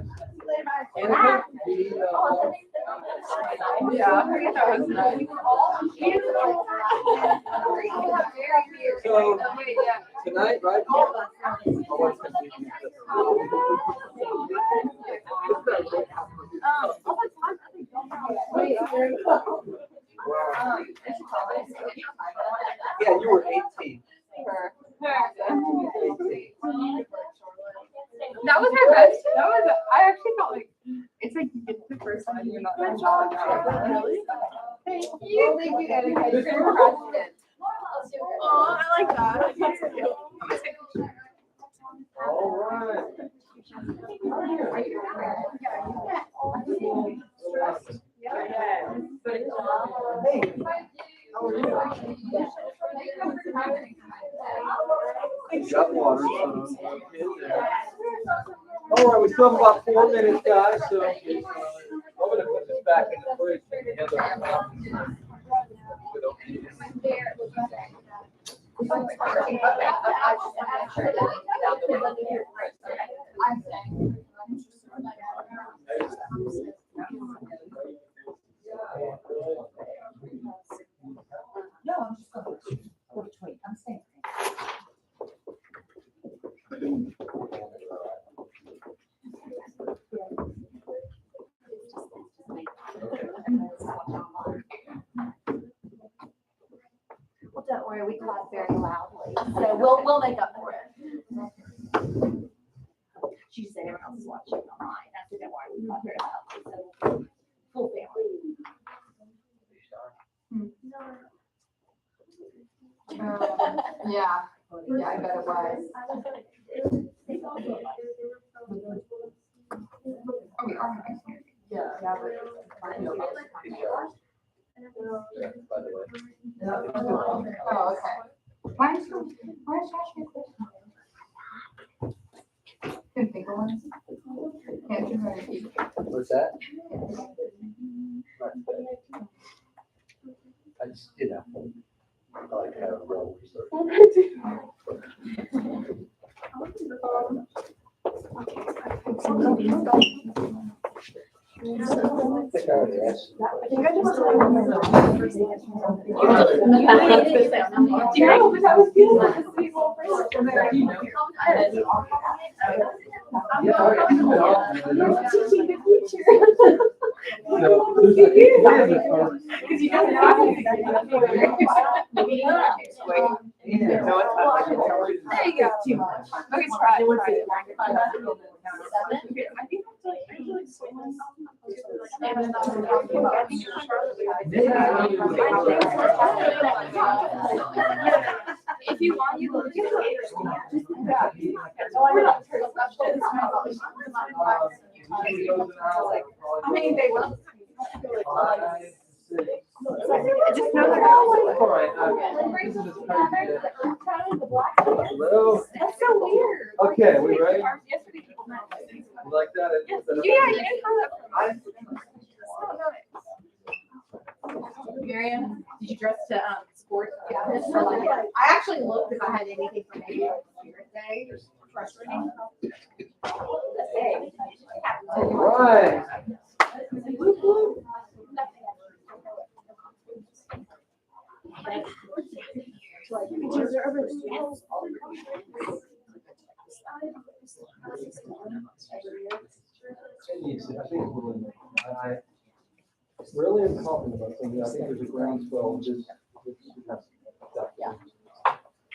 Annika, Yeah, that was nice. So Wait, yeah. tonight, right? Yeah, you were 18. That was my best. That was. I actually felt like it's the first time you're not. Really? Thank you. Thank you, Annika. You're gonna crush it. Oh, I like that. All right. Hey, how are you? come about 4 minutes, guys, so I'm gonna put this back in the fridge. And hand over No, I'm just going to go between. I'm staying. Well, don't worry, we clap very loudly, so we'll make up for it. She said everyone else is watching online. I said, don't worry, we clap very loudly, so full family. Yeah, yeah, I bet it was. Oh, we are having here. Yeah. Oh, okay. Why is Josh here? Couldn't think of one. Can't you repeat? What's that? I just, I like having real research. I think I already asked. There you go. Too much. Okay, try it. If you want, you can get I mean, they will. Just know they're all right. Hello. That's so weird. Okay, we ready? You like that? Yeah, you didn't have that. Miriam, did you dress to sports? Yeah, I actually looked if I had anything for maybe Thursday. Frustrating. All right. I really am confident about something. I think there's a groundswell.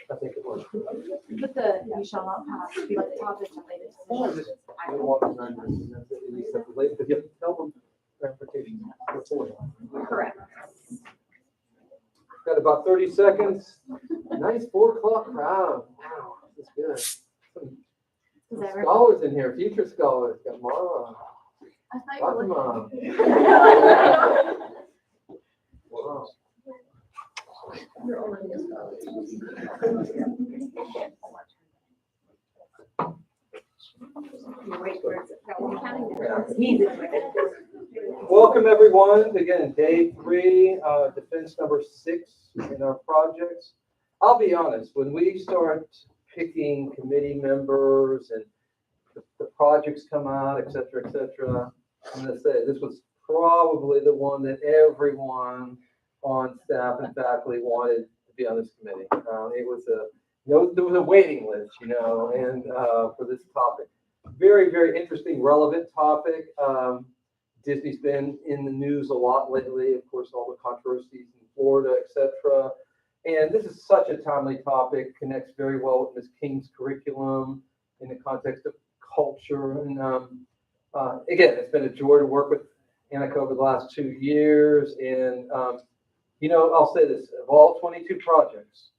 I think it was. But the you shall not pass, be like the topic related decisions. I don't want to remember, and that's it. You have to but you have to tell them clarification before. Correct. Got about 30 seconds. Nice 4 o'clock crowd. Wow, that's good. Some scholars in here, future scholars. Got Marla. Fatima. Wow. You're already a scholar. Welcome everyone. Again, day 3, defense number 6 in our projects. I'll be honest, when we start picking committee members and the projects come out, et cetera, I'm going to say this was probably the one that everyone on staff and faculty wanted to be on this committee. It was there was a waiting list, and for this topic. Very, very interesting, relevant topic. Disney's been in the news a lot lately, of course, all the controversies in Florida, et cetera. And this is such a timely topic, connects very well with Ms. King's curriculum in the context of culture. And again, it's been a joy to work with Annika over the last 2 years. And, I'll say this, of all 22 projects,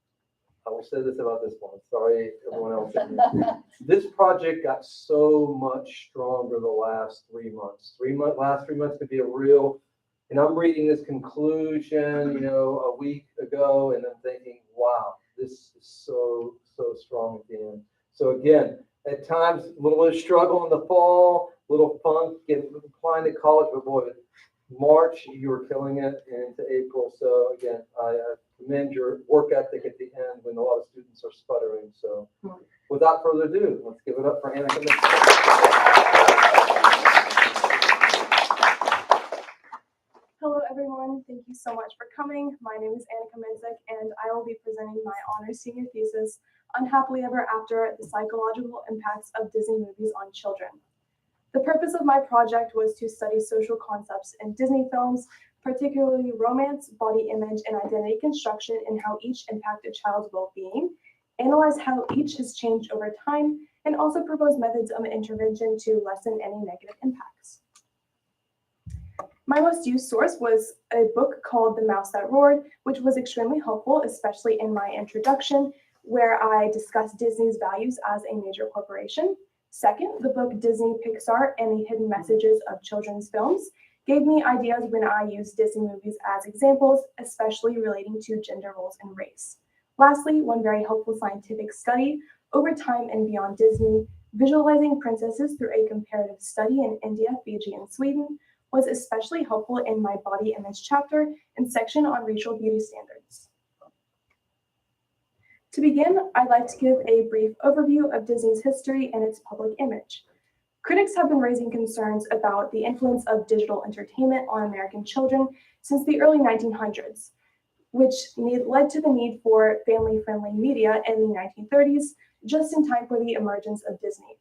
I will say this about this one. Sorry, everyone else. This project got so much stronger the last 3 months. Last 3 months could be a real, and I'm reading this conclusion, a week ago, and I'm thinking, wow, this is so strong at the end. So again, At times, a little bit of struggle in the fall, a little funk, applying to college, but boy, March, you were killing it, and into April. So again, I commend your work ethic at the end when a lot of students are sputtering. So without further ado, let's give it up for Anna. Hello, everyone. Thank you so much for coming. My name is Annika Menzik, and I will be presenting my honors senior thesis, Unhappily Ever After, the Psychological Impacts of Disney Movies on Children. The purpose of my project was to study social concepts in Disney films, particularly romance, body image, and identity construction, and how each impact a child's well-being, analyze how each has changed over time, and also propose methods of intervention to lessen any negative impacts. My most used source was a book called The Mouse That Roared, which was extremely helpful, especially in my introduction, where I discussed Disney's values as a major corporation. Second, the book Disney, Pixar, and the Hidden Messages of Children's Films gave me ideas when I used Disney movies as examples, especially relating to gender roles and race. Lastly, one very helpful scientific study, Over Time and Beyond Disney, Visualizing Princesses Through a Comparative Study in India, Fiji, and Sweden, was especially helpful in my body image chapter and section on racial beauty standards. To begin, I'd like to give a brief overview of Disney's history and its public image. Critics have been raising concerns about the influence of digital entertainment on American children since the early 1900s, which led to the need for family-friendly media in the 1930s, just in time for the emergence of Disney.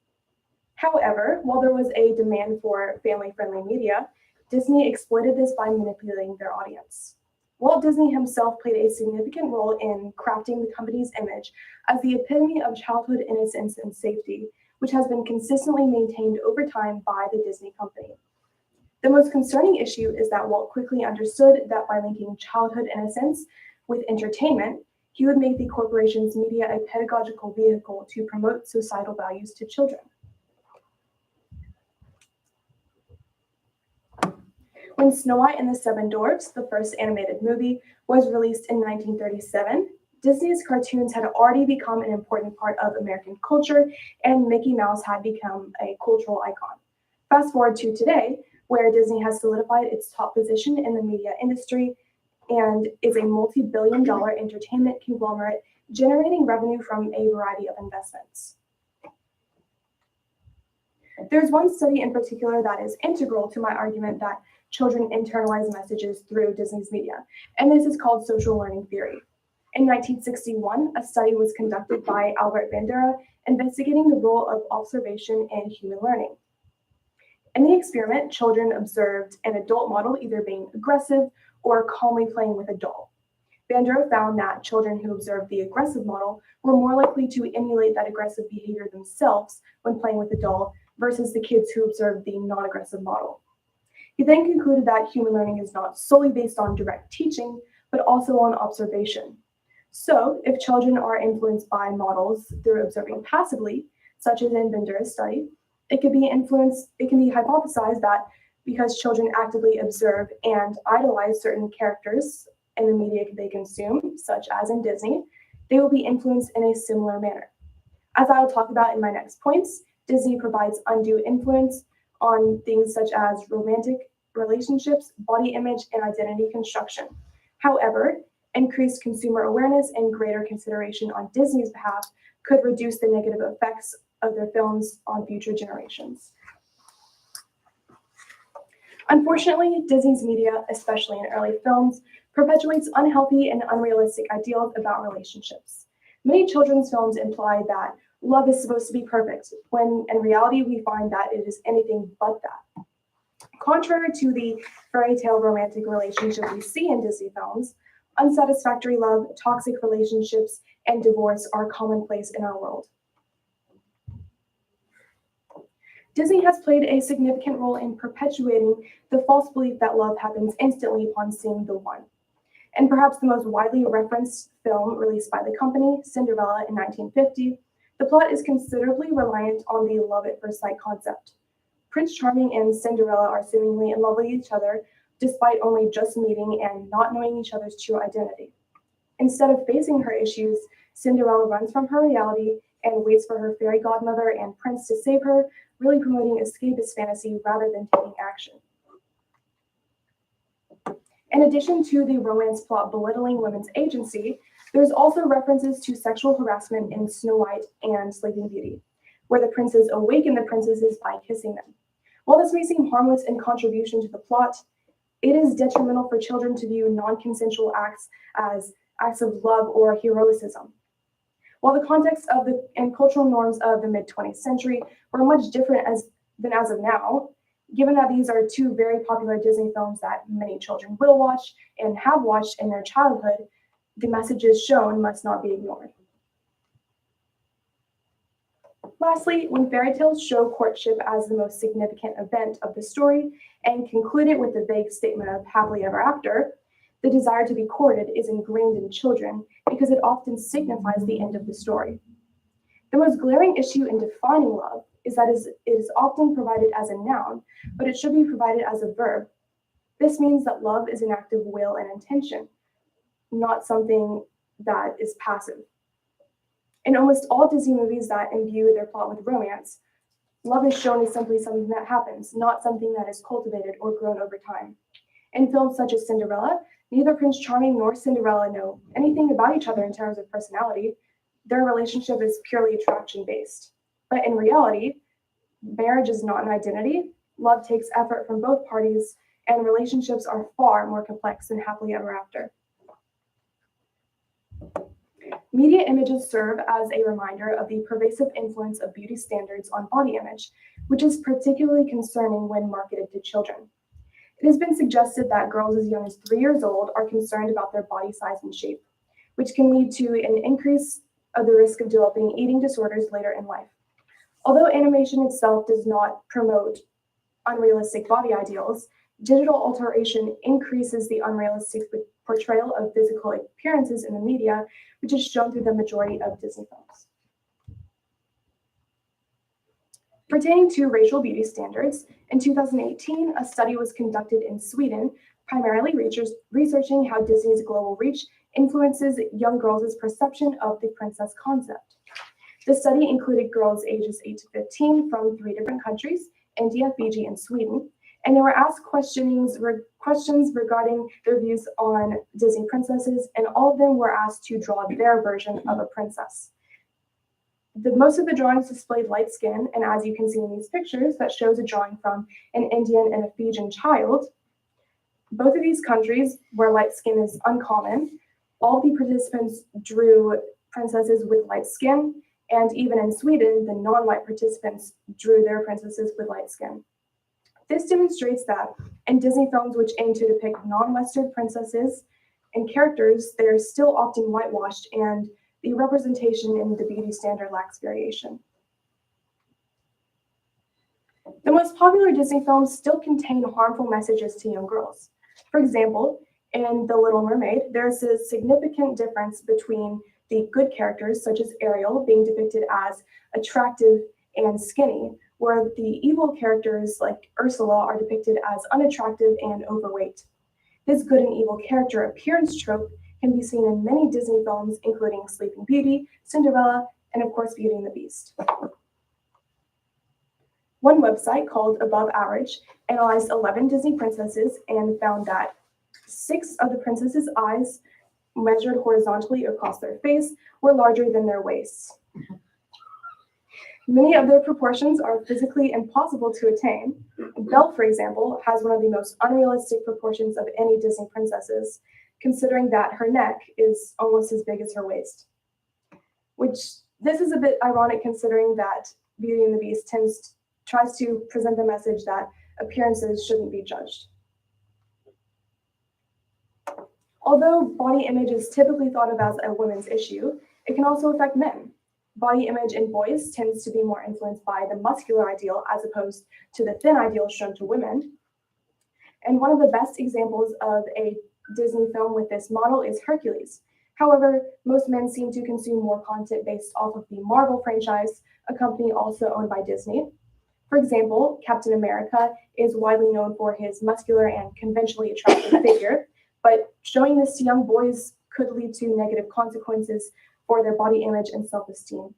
However, while there was a demand for family-friendly media, Disney exploited this by manipulating their audience. Walt Disney himself played a significant role in crafting the company's image as the epitome of childhood innocence and safety, which has been consistently maintained over time by the Disney company. The most concerning issue is that Walt quickly understood that by linking childhood innocence with entertainment, he would make the corporation's media a pedagogical vehicle to promote societal values to children. When Snow White and the Seven Dwarfs, the first animated movie, was released in 1937, Disney's cartoons had already become an important part of American culture, and Mickey Mouse had become a cultural icon. Fast forward to today, where Disney has solidified its top position in the media industry and is a multi-billion-dollar entertainment conglomerate generating revenue from a variety of investments. There's one study in particular that is integral to my argument that children internalize messages through Disney's media, and this is called social learning theory. In 1961, a study was conducted by Albert Bandura investigating the role of observation in human learning. In the experiment, children observed an adult model either being aggressive or calmly playing with a doll. Bandura found that children who observed the aggressive model were more likely to emulate that aggressive behavior themselves when playing with the doll versus the kids who observed the non-aggressive model. He then concluded that human learning is not solely based on direct teaching, but also on observation. So, if children are influenced by models through observing passively, such as in Bandura's study, it can be hypothesized that because children actively observe and idolize certain characters in the media they consume, such as in Disney, they will be influenced in a similar manner. As I will talk about in my next points, Disney provides undue influence on things such as romantic relationships, body image, and identity construction. However, increased consumer awareness and greater consideration on Disney's behalf could reduce the negative effects of their films on future generations. Unfortunately, Disney's media, especially in early films, perpetuates unhealthy and unrealistic ideals about relationships. Many children's films imply that love is supposed to be perfect, when in reality we find that it is anything but that. Contrary to the fairy tale romantic relationship we see in Disney films, unsatisfactory love, toxic relationships, and divorce are commonplace in our world. Disney has played a significant role in perpetuating the false belief that love happens instantly upon seeing the one. And perhaps the most widely referenced film released by the company, Cinderella in 1950, the plot is considerably reliant on the love at first sight concept. Prince Charming and Cinderella are seemingly in love with each other, despite only just meeting and not knowing each other's true identity. Instead of facing her issues, Cinderella runs from her reality and waits for her fairy godmother and prince to save her, really promoting escapist fantasy rather than taking action. In addition to the romance plot belittling women's agency, there's also references to sexual harassment in Snow White and Sleeping Beauty, where the princes awaken the princesses by kissing them. While this may seem harmless in contribution to the plot, it is detrimental for children to view non-consensual acts as acts of love or heroicism. While the context of and cultural norms of the mid-20th century were much different than as of now, given that these are two very popular Disney films that many children will watch and have watched in their childhood, the messages shown must not be ignored. Lastly, when fairy tales show courtship as the most significant event of the story and conclude it with the vague statement of happily ever after, the desire to be courted is ingrained in children because it often signifies the end of the story. The most glaring issue in defining love is that it is often provided as a noun, but it should be provided as a verb. This means that love is an act of will and intention, not something that is passive. In almost all Disney movies that imbue their plot with romance, love is shown as simply something that happens, not something that is cultivated or grown over time. In films such as Cinderella, neither Prince Charming nor Cinderella know anything about each other in terms of personality. Their relationship is purely attraction-based. But in reality, marriage is not an identity. Love takes effort from both parties, and relationships are far more complex than happily ever after. Media images serve as a reminder of the pervasive influence of beauty standards on body image, which is particularly concerning when marketed to children. It has been suggested that girls as young as 3 years old are concerned about their body size and shape, which can lead to an increase of the risk of developing eating disorders later in life. Although animation itself does not promote unrealistic body ideals, digital alteration increases the unrealistic portrayal of physical appearances in the media, which is shown through the majority of Disney films. Pertaining to racial beauty standards, in 2018, a study was conducted in Sweden, primarily researching how Disney's global reach influences young girls' perception of the princess concept. The study included girls ages 8 to 15 from 3 different countries, India, Fiji, and Sweden, and they were asked questions regarding their views on Disney princesses, and all of them were asked to draw their version of a princess. Most of the drawings displayed light skin, and as you can see in these pictures, that shows a drawing from an Indian and a Fijian child. Both of these countries, where light skin is uncommon, all the participants drew princesses with light skin, and even in Sweden, the non-white participants drew their princesses with light skin. This demonstrates that in Disney films which aim to depict non-Western princesses and characters, they are still often whitewashed, and the representation in the beauty standard lacks variation. The most popular Disney films still contain harmful messages to young girls. For example, in The Little Mermaid, there's a significant difference between the good characters, such as Ariel, being depicted as attractive and skinny, where the evil characters like Ursula are depicted as unattractive and overweight. This good and evil character appearance trope can be seen in many Disney films, including Sleeping Beauty, Cinderella, and of course, Beauty and the Beast. One website called Above Average analyzed 11 Disney princesses and found that 6 of the princesses' eyes, measured horizontally across their face, were larger than their waists. Many of their proportions are physically impossible to attain. Belle, for example, has one of the most unrealistic proportions of any Disney princesses, considering that her neck is almost as big as her waist. Which, this is a bit ironic considering that Beauty and the Beast tries to present the message that appearances shouldn't be judged. Although body image is typically thought of as a women's issue, it can also affect men. Body image in boys tends to be more influenced by the muscular ideal as opposed to the thin ideal shown to women. And one of the best examples of a Disney film with this model is Hercules. However, most men seem to consume more content based off of the Marvel franchise, a company also owned by Disney. For example, Captain America is widely known for his muscular and conventionally attractive figure, but showing this to young boys could lead to negative consequences for their body image and self-esteem.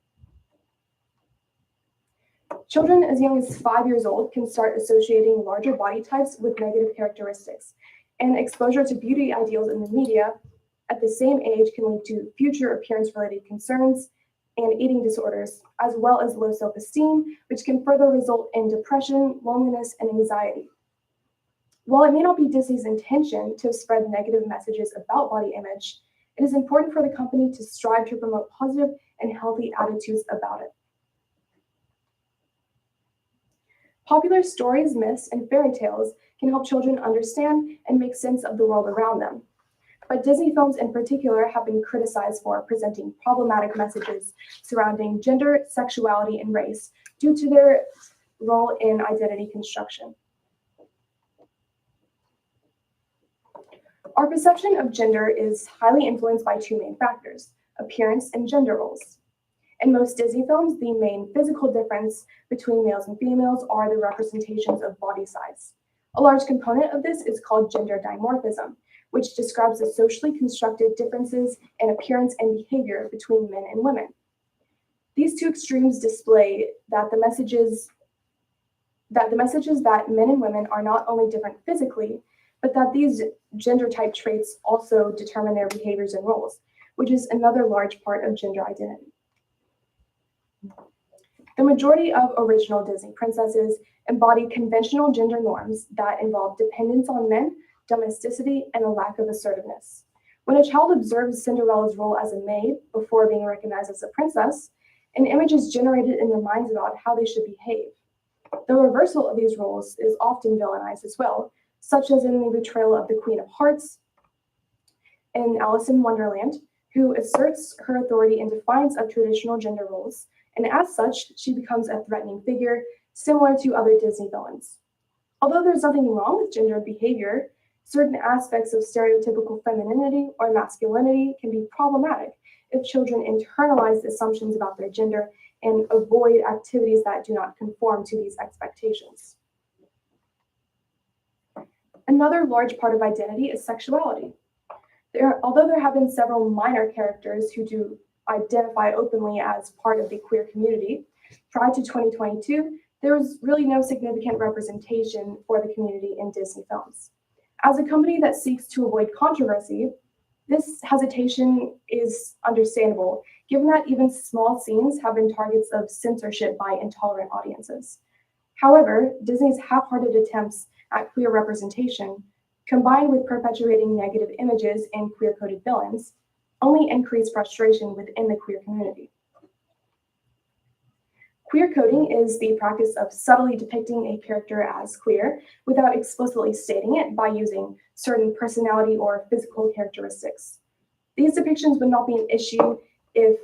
Children as young as 5 years old can start associating larger body types with negative characteristics, and exposure to beauty ideals in the media at the same age can lead to future appearance-related concerns and eating disorders, as well as low self-esteem, which can further result in depression, loneliness, and anxiety. While it may not be Disney's intention to spread negative messages about body image, it is important for the company to strive to promote positive and healthy attitudes about it. Popular stories, myths, and fairy tales can help children understand and make sense of the world around them. But Disney films in particular have been criticized for presenting problematic messages surrounding gender, sexuality, and race due to their role in identity construction. Our perception of gender is highly influenced by two main factors: appearance and gender roles. In most Disney films, the main physical difference between males and females are the representations of body size. A large component of this is called gender dimorphism, which describes the socially constructed differences in appearance and behavior between men and women. These two extremes display that the messages that men and women are not only different physically, but that these gender type traits also determine their behaviors and roles, which is another large part of gender identity. The majority of original Disney princesses embody conventional gender norms that involve dependence on men, domesticity, and a lack of assertiveness. When a child observes Cinderella's role as a maid before being recognized as a princess, an image is generated in their minds about how they should behave. The reversal of these roles is often villainized as well, such as in the portrayal of the Queen of Hearts in Alice in Wonderland, who asserts her authority in defiance of traditional gender roles, and as such, she becomes a threatening figure, similar to other Disney villains. Although there's nothing wrong with gendered behavior, certain aspects of stereotypical femininity or masculinity can be problematic if children internalize assumptions about their gender and avoid activities that do not conform to these expectations. Another large part of identity is sexuality. Although there have been several minor characters who do identify openly as part of the queer community, prior to 2022, there was really no significant representation for the community in Disney films. As a company that seeks to avoid controversy, this hesitation is understandable, given that even small scenes have been targets of censorship by intolerant audiences. However, Disney's half-hearted attempts at queer representation, combined with perpetuating negative images and queer-coded villains, only increase frustration within the queer community. Queer coding is the practice of subtly depicting a character as queer without explicitly stating it by using certain personality or physical characteristics. These depictions would not be an issue if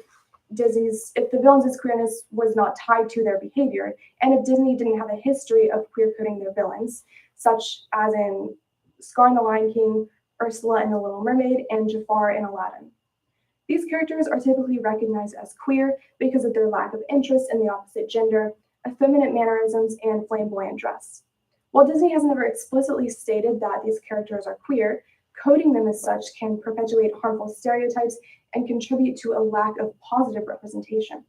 the villains' queerness was not tied to their behavior, and if Disney didn't have a history of queer coding their villains, such as in Scar in the Lion King, Ursula in The Little Mermaid, and Jafar in Aladdin. These characters are typically recognized as queer because of their lack of interest in the opposite gender, effeminate mannerisms, and flamboyant dress. While Disney has never explicitly stated that these characters are queer, coding them as such can perpetuate harmful stereotypes and contribute to a lack of positive representation.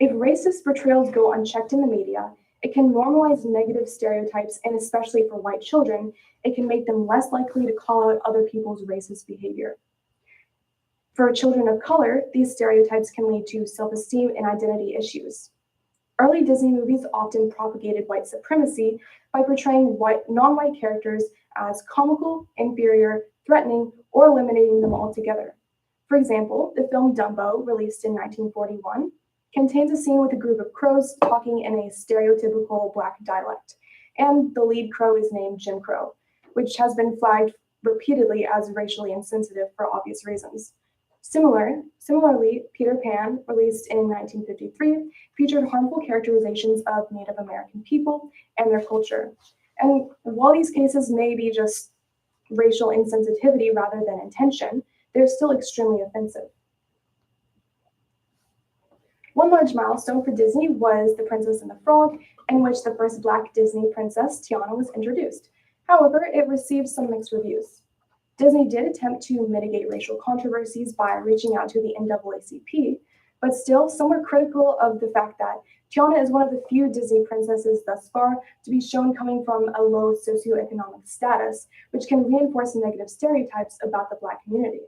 If racist portrayals go unchecked in the media, it can normalize negative stereotypes, and especially for white children, it can make them less likely to call out other people's racist behavior. For children of color, these stereotypes can lead to self-esteem and identity issues. Early Disney movies often propagated white supremacy by portraying non-white characters as comical, inferior, threatening, or eliminating them altogether. For example, the film Dumbo, released in 1941, contains a scene with a group of crows talking in a stereotypical Black dialect, and the lead crow is named Jim Crow, which has been flagged repeatedly as racially insensitive for obvious reasons. Similarly, Peter Pan, released in 1953, featured harmful characterizations of Native American people and their culture. And while these cases may be just racial insensitivity rather than intention, they're still extremely offensive. One large milestone for Disney was The Princess and the Frog, in which the first Black Disney princess, Tiana, was introduced. However, it received some mixed reviews. Disney did attempt to mitigate racial controversies by reaching out to the NAACP, But still, some were critical of the fact that Tiana is one of the few Disney princesses thus far to be shown coming from a low socioeconomic status, which can reinforce negative stereotypes about the Black community.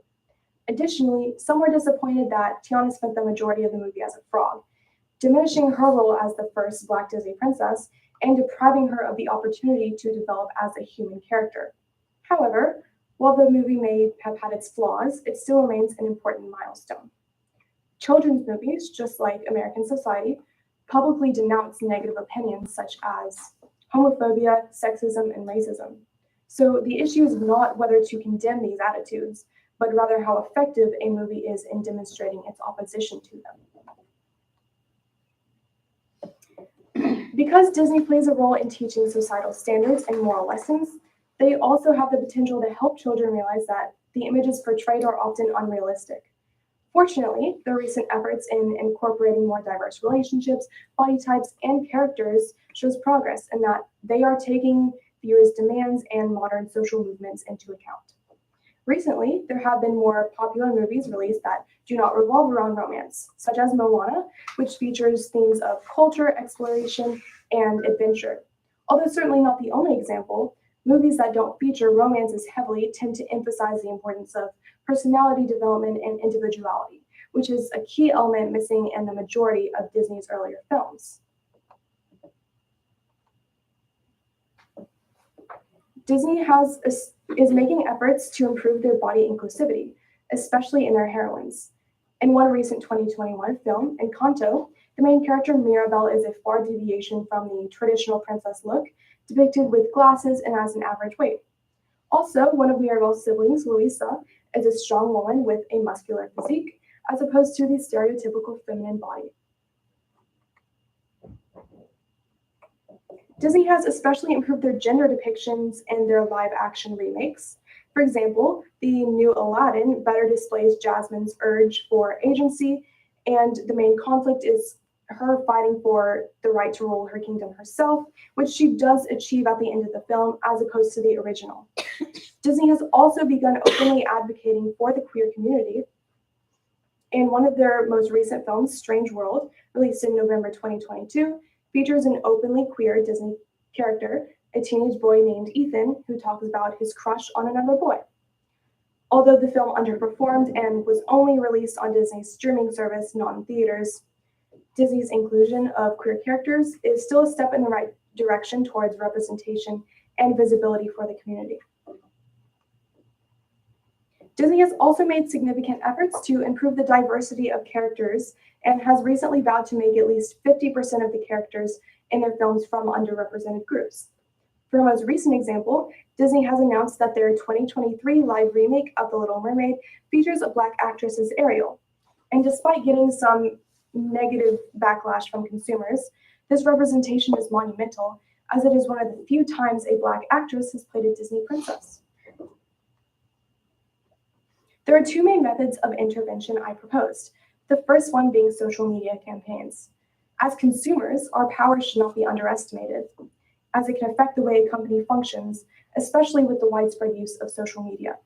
Additionally, some were disappointed that Tiana spent the majority of the movie as a frog, diminishing her role as the first Black Disney princess and depriving her of the opportunity to develop as a human character. However, while the movie may have had its flaws, it still remains an important milestone. Children's movies, just like American society, publicly denounce negative opinions such as homophobia, sexism, and racism. So the issue is not whether to condemn these attitudes, but rather how effective a movie is in demonstrating its opposition to them. Because Disney plays a role in teaching societal standards and moral lessons, they also have the potential to help children realize that the images portrayed are often unrealistic. Fortunately, the recent efforts in incorporating more diverse relationships, body types, and characters shows progress in that they are taking viewers' demands and modern social movements into account. Recently, there have been more popular movies released that do not revolve around romance, such as Moana, which features themes of culture, exploration, and adventure. Although certainly not the only example, movies that don't feature romances heavily tend to emphasize the importance of personality development and individuality, which is a key element missing in the majority of Disney's earlier films. Disney is making efforts to improve their body inclusivity, especially in their heroines. In one recent 2021 film, Encanto, the main character Mirabel is a far deviation from the traditional princess look, depicted with glasses and as an average weight. Also, one of Mirabel's siblings, Luisa, is a strong woman with a muscular physique, as opposed to the stereotypical feminine body. Disney has especially improved their gender depictions in their live-action remakes. For example, the new Aladdin better displays Jasmine's urge for agency, and the main conflict is her fighting for the right to rule her kingdom herself, which she does achieve at the end of the film, as opposed to the original. Disney has also begun openly advocating for the queer community. In one of their most recent films, Strange World, released in November 2022, features an openly queer Disney character, a teenage boy named Ethan, who talks about his crush on another boy. Although the film underperformed and was only released on Disney's streaming service, not in theaters, Disney's inclusion of queer characters is still a step in the right direction towards representation and visibility for the community. Disney has also made significant efforts to improve the diversity of characters and has recently vowed to make at least 50% of the characters in their films from underrepresented groups. For a most recent example, Disney has announced that their 2023 live remake of The Little Mermaid features a Black actress as Ariel. And despite getting some negative backlash from consumers, this representation is monumental, as it is one of the few times a Black actress has played a Disney princess. There are two main methods of intervention I proposed, the first one being social media campaigns. As consumers, our power should not be underestimated, as it can affect the way a company functions, especially with the widespread use of social media.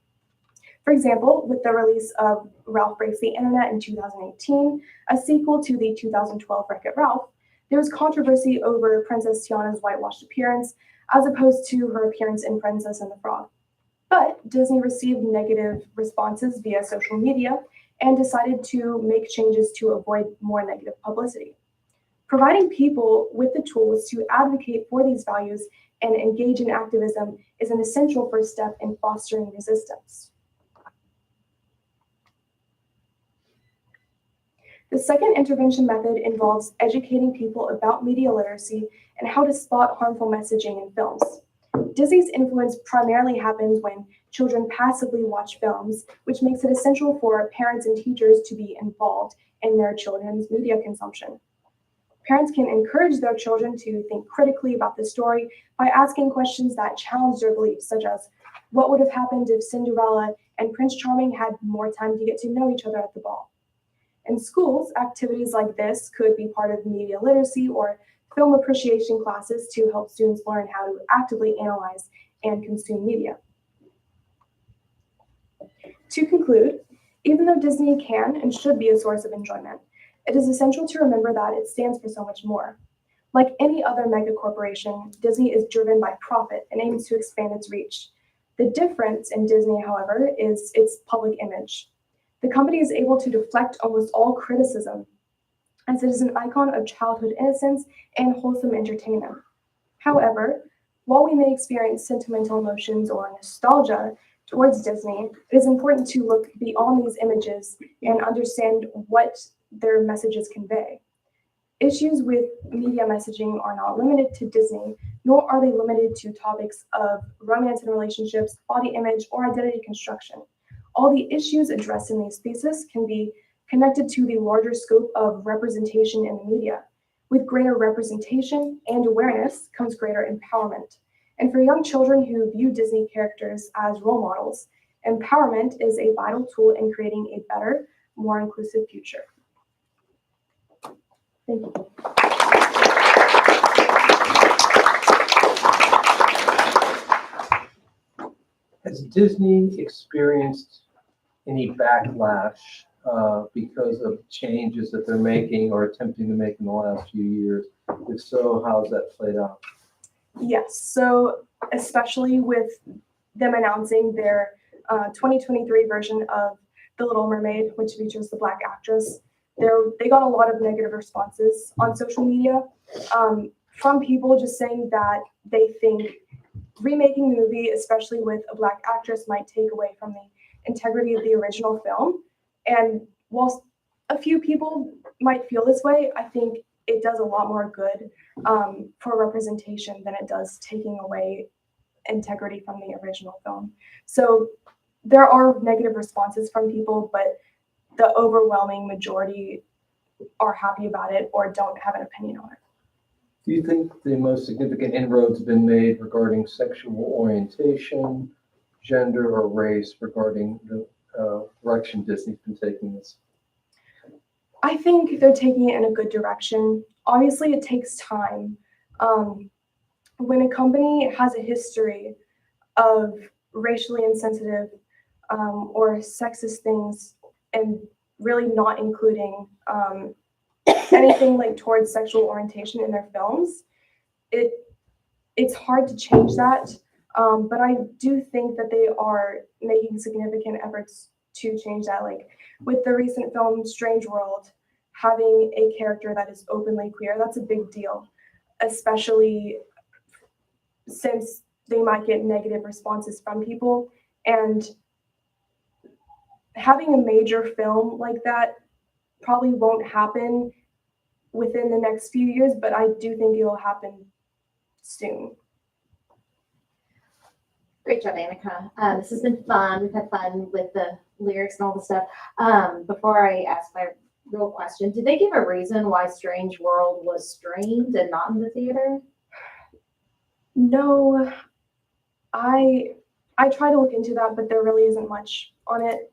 For example, with the release of Ralph Breaks the Internet in 2018, a sequel to the 2012 Wreck-It Ralph, there was controversy over Princess Tiana's whitewashed appearance, as opposed to her appearance in Princess and the Frog. But Disney received negative responses via social media and decided to make changes to avoid more negative publicity. Providing people with the tools to advocate for these values and engage in activism is an essential first step in fostering resistance. The second intervention method involves educating people about media literacy and how to spot harmful messaging in films. Disney's influence primarily happens when children passively watch films, which makes it essential for parents and teachers to be involved in their children's media consumption. Parents can encourage their children to think critically about the story by asking questions that challenge their beliefs, such as, what would have happened if Cinderella and Prince Charming had more time to get to know each other at the ball? In schools, activities like this could be part of media literacy or film appreciation classes to help students learn how to actively analyze and consume media. To conclude, even though Disney can and should be a source of enjoyment, it is essential to remember that it stands for so much more. Like any other mega corporation, Disney is driven by profit and aims to expand its reach. The difference in Disney, however, is its public image. The company is able to deflect almost all criticism, as it is an icon of childhood innocence and wholesome entertainment. However, while we may experience sentimental emotions or nostalgia towards Disney, it is important to look beyond these images and understand what their messages convey. Issues with media messaging are not limited to Disney, nor are they limited to topics of romance and relationships, body image, or identity construction. All the issues addressed in these theses can be connected to the larger scope of representation in the media. With greater representation and awareness comes greater empowerment. And for young children who view Disney characters as role models, empowerment is a vital tool in creating a better, more inclusive future. Thank you. Has Disney experienced any backlash because of changes that they're making or attempting to make in the last few years? If so, how's that played out? Yes, so especially with them announcing their 2023 version of The Little Mermaid, which features the Black actress, they got a lot of negative responses on social media from people just saying that they think remaking the movie, especially with a Black actress, might take away from the integrity of the original film. And whilst a few people might feel this way, I think it does a lot more good for representation than it does taking away integrity from the original film. So there are negative responses from people, but the overwhelming majority are happy about it or don't have an opinion on it. Do you think the most significant inroads have been made regarding sexual orientation, gender, or race regarding the direction Disney's been taking this? I think they're taking it in a good direction. Obviously, it takes time. When a company has a history of racially insensitive or sexist things and really not including anything like towards sexual orientation in their films, it's hard to change that. But I do think that they are making significant efforts to change that. Like with the recent film Strange World, having a character that is openly queer, that's a big deal, especially since they might get negative responses from people. And having a major film like that probably won't happen within the next few years, but I do think it'll happen soon. Great job, Annika. This has been fun. We've had fun with the lyrics and all the stuff. Before I ask my real question, did they give a reason why Strange World was streamed and not in the theater? No, I try to look into that, but there really isn't much on it.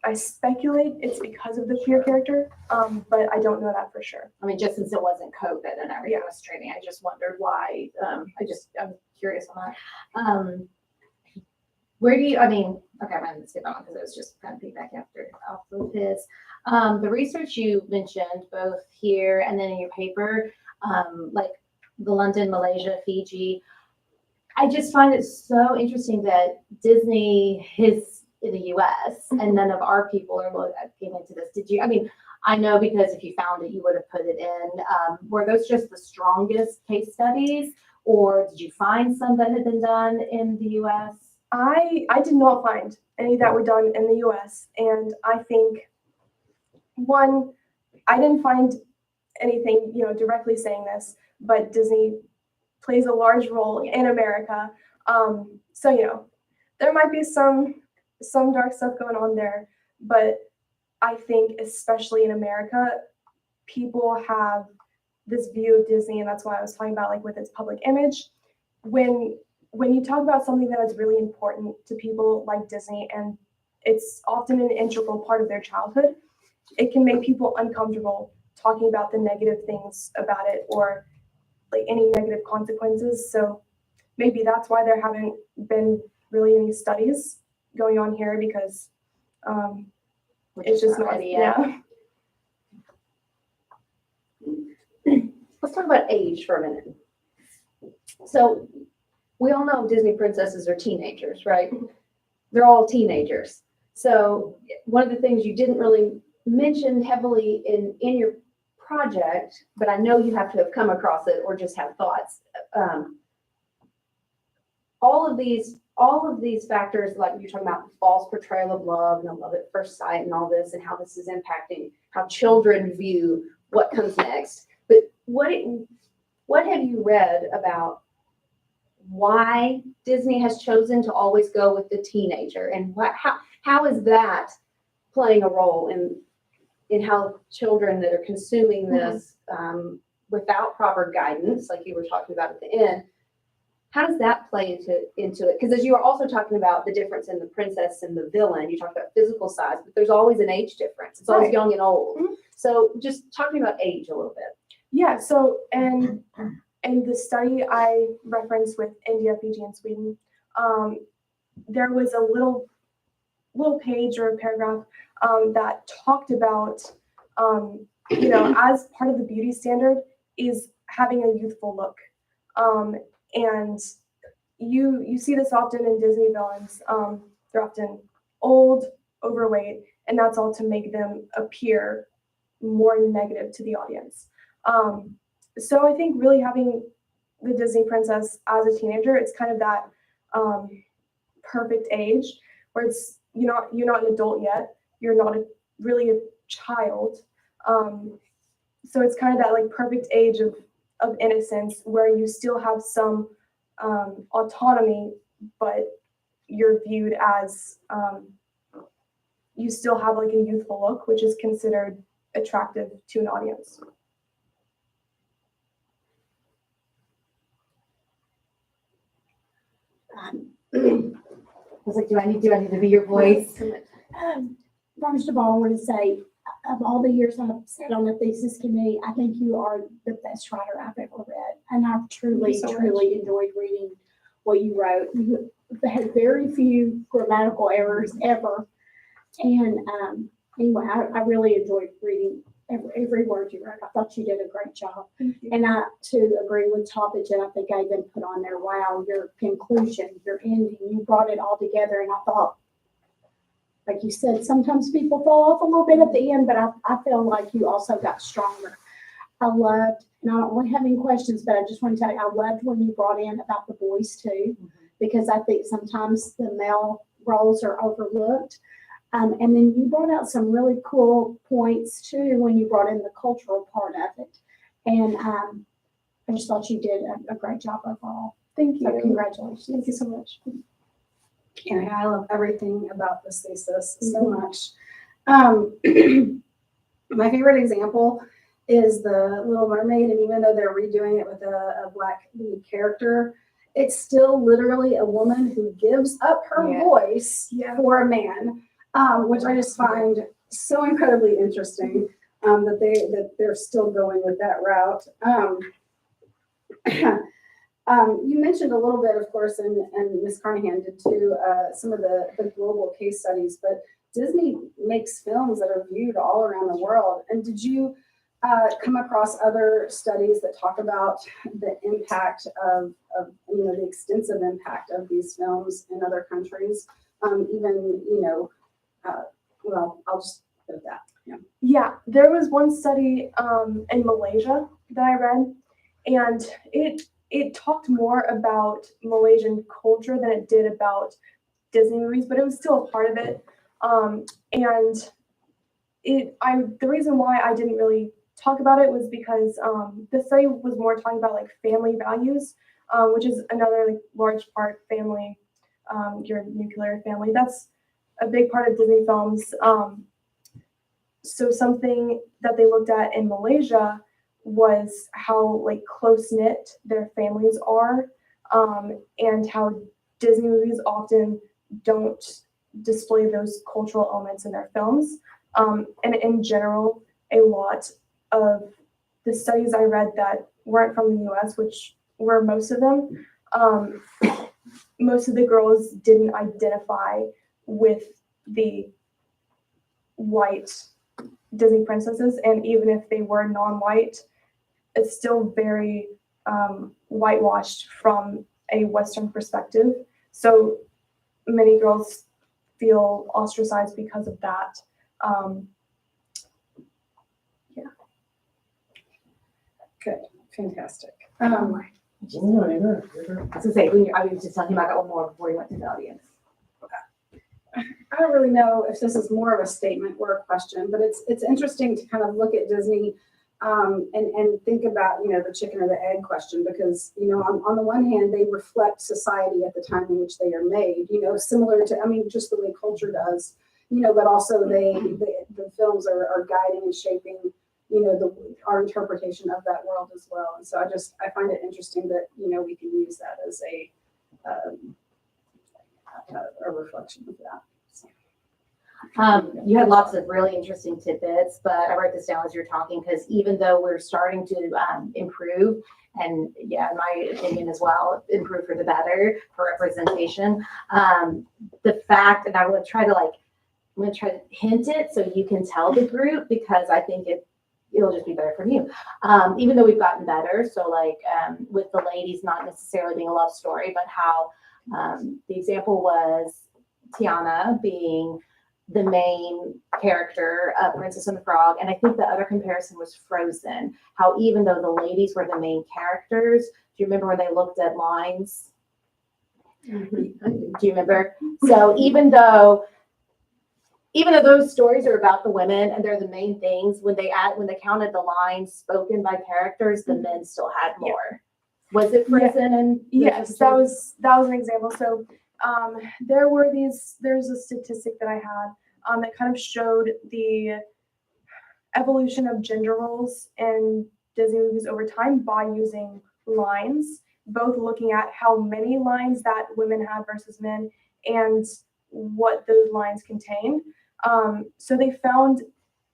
I speculate it's because of the queer character, but I don't know that for sure. I mean, just since it wasn't COVID and everything was streaming, I just wondered why. I'm curious on that. Where do you, I mean, okay, I'm going to skip that one because it was just kind of feedback off of his. The research you mentioned both here and then in your paper, like the London, Malaysia, Fiji, I just find it so interesting that Disney is in the US and none of our people are looking into this. Did you, I mean, I know because if you found it, you would have put it in. Were those just the strongest case studies or did you find some that had been done in the US? I did not find any that were done in the US. And I think, one, I didn't find anything, directly saying this, but Disney plays a large role in America. So, there might be some dark stuff going on there, but I think especially in America, people have this view of Disney, and that's why I was talking about like with its public image. When you talk about something that is really important to people like Disney, and it's often an integral part of their childhood, it can make people uncomfortable talking about the negative things about it or like any negative consequences. So maybe that's why there haven't been really any studies going on here, because it's just not, ready yet. yeah. Let's talk about age for a minute. So we all know Disney princesses are teenagers, right? They're all teenagers. So one of the things you didn't really mention heavily in your project, but I know you have to have come across it or just have thoughts. All of these factors, like you're talking about false portrayal of love and love at first sight and all this, and how this is impacting how children view what comes next. But what have you read about why Disney has chosen to always go with the teenager, and how is that playing a role in how children that are consuming this without proper guidance, like you were talking about at the end, how does that play into it? Because as you were also talking about the difference in the princess and the villain, you talked about physical size, but there's always an age difference. It's always young and old. So just talking about age a little bit. Yeah, so in the study I referenced with India, Fiji, and Sweden, there was a little page or a paragraph that talked about, as part of the beauty standard is having a youthful look. And you see this often in Disney villains. They're often old, overweight, and that's all to make them appear more negative to the audience. So I think really having the Disney princess as a teenager, it's kind of that perfect age where it's you're not an adult yet, you're not really a child. So it's kind of that like perfect age of innocence where you still have some autonomy, but you're viewed as you still have like a youthful look, which is considered attractive to an audience. I was like, do I need to be your voice? First of all, I want to say, of all the years I've sat on the thesis committee, I think you are the best writer I've ever read. And I've truly enjoyed reading what you wrote. You had very few grammatical errors ever. And anyway, I really enjoyed reading every word you wrote. I thought you did a great job. And I, too, agree with Toppage, and I think I even put on there, wow, your conclusion, your ending, you brought it all together. And I thought, like you said, sometimes people fall off a little bit at the end, but I feel like you also got stronger. I loved, and I don't want to have any questions, but I just want to tell you, I loved when you brought in about the boys too, because I think sometimes the male roles are overlooked. And then you brought out some really cool points too when you brought in the cultural part of it. And I just thought you did a great job overall. Thank you. So congratulations. Thank you so much. And I love everything about this thesis so much. My favorite example is the Little Mermaid, and even though they're redoing it with a black lead character, it's still literally a woman who gives up her voice for a man, which I just find so incredibly interesting that they're still going with that route. You mentioned a little bit, of course, and Ms. Carnahan did too, some of the global case studies, but Disney makes films that are viewed all around the world. And did you come across other studies that talk about the impact of the extensive impact of these films in other countries? Well, I'll just go with that. Yeah, there was one study in Malaysia that I read, and it talked more about Malaysian culture than it did about Disney movies, but it was still a part of it. And the reason why I didn't really talk about it was because the study was more talking about like family values, which is another like large part family, your nuclear family. That's a big part of Disney films. So something that they looked at in Malaysia was how like close-knit their families are, and how Disney movies often don't display those cultural elements in their films. And in general, a lot of the studies I read that weren't from the US, which were most of them, most of the girls didn't identify with white Disney princesses, and even if they were non-white, it's still very whitewashed from a Western perspective. So many girls feel ostracized because of that. Good, fantastic. I was gonna say, I was just telling you about that one more before you went to the audience. I don't really know if this is more of a statement or a question, but it's interesting to kind of look at Disney and think about, the chicken or the egg question, because, on the one hand, they reflect society at the time in which they are made, similar to, just the way culture does, but also the films are guiding and shaping, our interpretation of that world as well. And so I find it interesting that, we can use that as a reflection of that. You had lots of really interesting tidbits, but I wrote this down as you're talking because even though we're starting to improve, and yeah, in my opinion as well, improve for the better for representation, the fact, and I'm going to try to hint it so you can tell the group, because I think it'll just be better for you. Even though we've gotten better, so like with the ladies not necessarily being a love story, but how the example was Tiana being the main character of Princess and the Frog, and I think the other comparison was Frozen. How even though the ladies were the main characters, do you remember when they looked at lines? Mm-hmm. Do you remember? So even though those stories are about the women and they're the main things, when they counted the lines spoken by characters, the men still had more. Was it Frozen? And yes, that was an example. So there's a statistic that I had that kind of showed the evolution of gender roles in Disney movies over time by using lines, both looking at how many lines that women had versus men and what those lines contain. So they found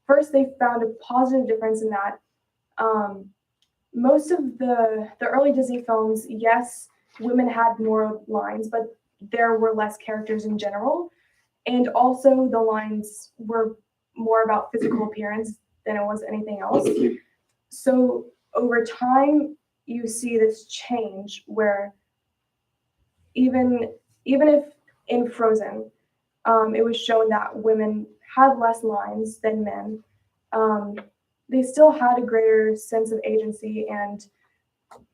a positive difference in that most of the early Disney films, yes, women had more lines, but there were less characters in general. And also the lines were more about physical appearance than it was anything else. So over time, you see this change where even if in Frozen, it was shown that women had less lines than men, they still had a greater sense of agency, and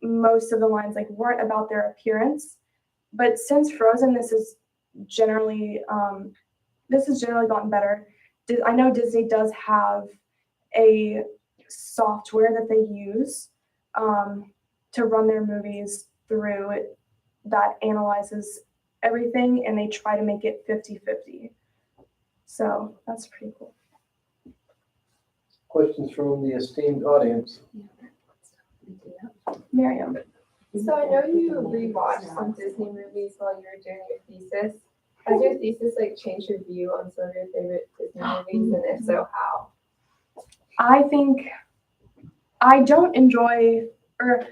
most of the lines weren't about their appearance. But since Frozen, this has generally gotten better. I know Disney does have a software that they use to run their movies through it that analyzes everything, and they try to make it 50-50. So that's pretty cool. Questions from the esteemed audience? Miriam. So I know you rewatched some Disney movies while you were doing your thesis. Has your thesis changed your view on some of your favorite Disney movies, and if so, how? I think I don't enjoy, or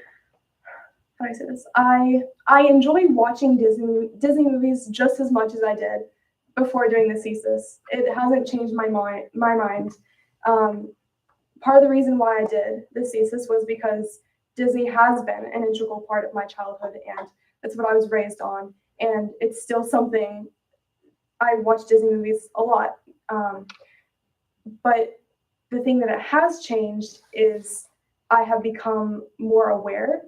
how do I say this? I enjoy watching Disney movies just as much as I did before doing the thesis. It hasn't changed my mind. Part of the reason why I did this thesis was because Disney has been an integral part of my childhood, and that's what I was raised on. And it's still something I watch Disney movies a lot. But the thing that it has changed is I have become more aware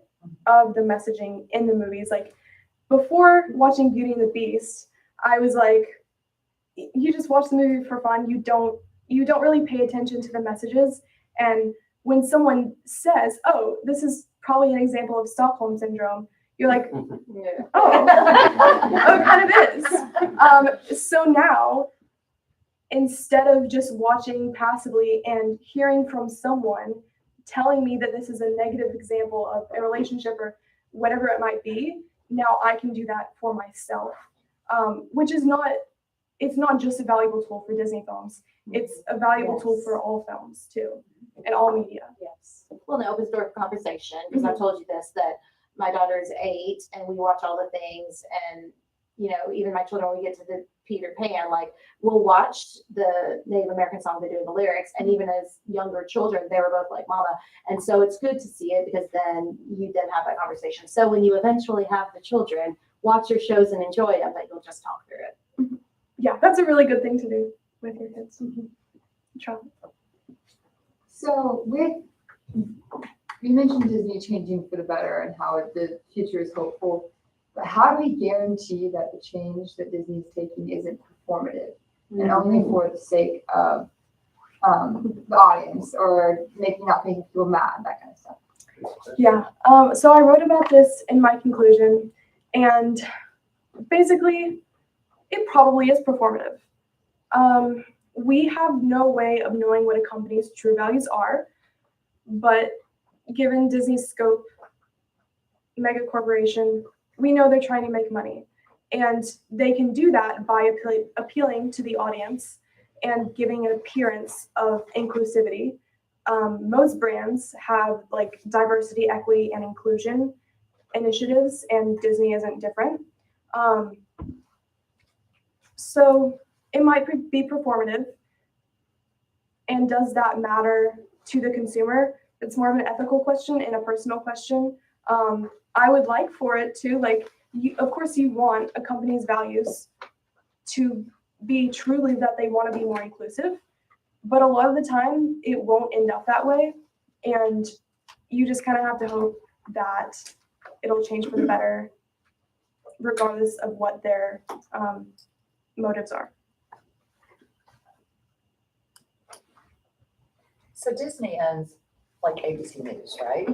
of the messaging in the movies. Before watching Beauty and the Beast, I was like, you just watch the movie for fun. You don't really pay attention to the messages. And when someone says, oh, this is probably an example of Stockholm Syndrome, you're like, oh, it kind of is. So now, instead of just watching passively and hearing from someone telling me that this is a negative example of a relationship or whatever it might be, now I can do that for myself, which is it's not just a valuable tool for Disney films. It's a valuable tool for all films too, and all media. Yes. Well, it opens door for conversation, because I told you this, that my daughter is 8 and we watch all the things, and even my children, when we get to the Peter Pan, like we'll watch the Native American song, they're doing the lyrics, and even as younger children, they were both like mama. And so it's good to see it because then you then have that conversation. So when you eventually have the children, watch your shows and enjoy them, but you'll just talk through it. Yeah, that's a really good thing to do with your kids. Try. So you mentioned Disney changing for the better and how the future is hopeful. But how do we guarantee that the change that Disney is taking isn't performative and only for the sake of the audience or not making people mad, that kind of stuff? Yeah. So I wrote about this in my conclusion, and basically, it probably is performative. We have no way of knowing what a company's true values are, but given Disney's scope, mega corporation, we know they're trying to make money, and they can do that by appealing to the audience and giving an appearance of inclusivity. Most brands have like diversity, equity, and inclusion initiatives, and Disney isn't different. So it might be performative. And does that matter to the consumer? It's more of an ethical question and a personal question. I would like for it to, of course, you want a company's values to be truly that they want to be more inclusive, but a lot of the time it won't end up that way. And you just kind of have to hope that it'll change for the better, regardless of what their motives are. So Disney owns like ABC News, right?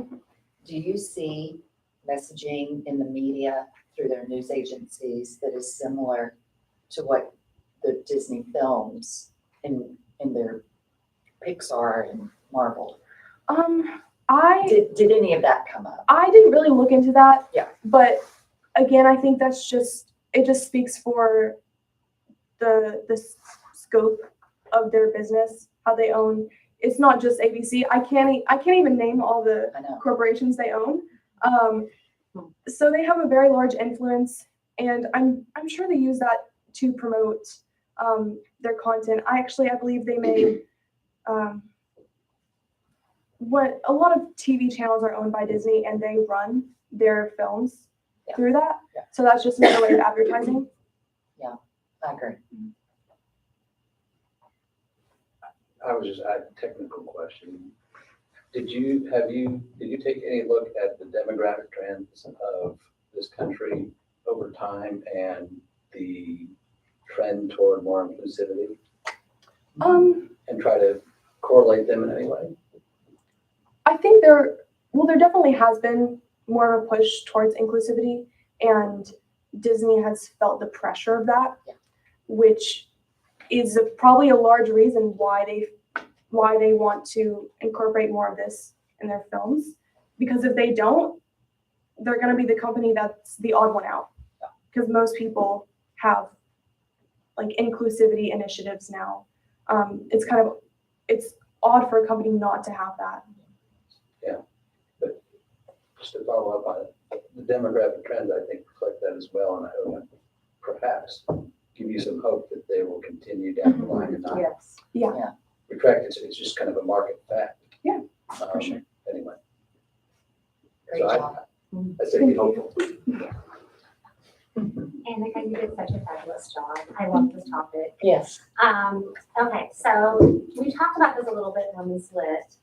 Do you see messaging in the media through their news agencies that is similar to what the Disney films in their Pixar and Marvel? Did any of that come up? I didn't really look into that. Yeah. But again, I think it just speaks for the scope of their business, how they own. It's not just ABC. I can't even name all the corporations they own. So they have a very large influence, and I'm sure they use that to promote their content. I believe they made what a lot of TV channels are owned by Disney, and they run their films through that. Yeah. So that's just another way of advertising. Yeah, I agree. I was just a technical question. Did you take any look at the demographic trends of this country over time and the trend toward more inclusivity? And try to correlate them in any way? I think there definitely has been more of a push towards inclusivity, and Disney has felt the pressure of that, which is probably a large reason why they want to incorporate more of this in their films. Because if they don't, they're going to be the company that's the odd one out. Because most people have like inclusivity initiatives now. It's odd for a company not to have that. Yeah, but just to follow up on it, the demographic trends I think reflect that as well, and I hope perhaps give you some hope that they will continue down the line and not retract. It's just kind of a market fact. Yeah, for sure. Anyway, Great job. I say be hopeful. Annika, you did such a fabulous job. I love this topic. Yes. Okay, so we talked about this a little bit on this list.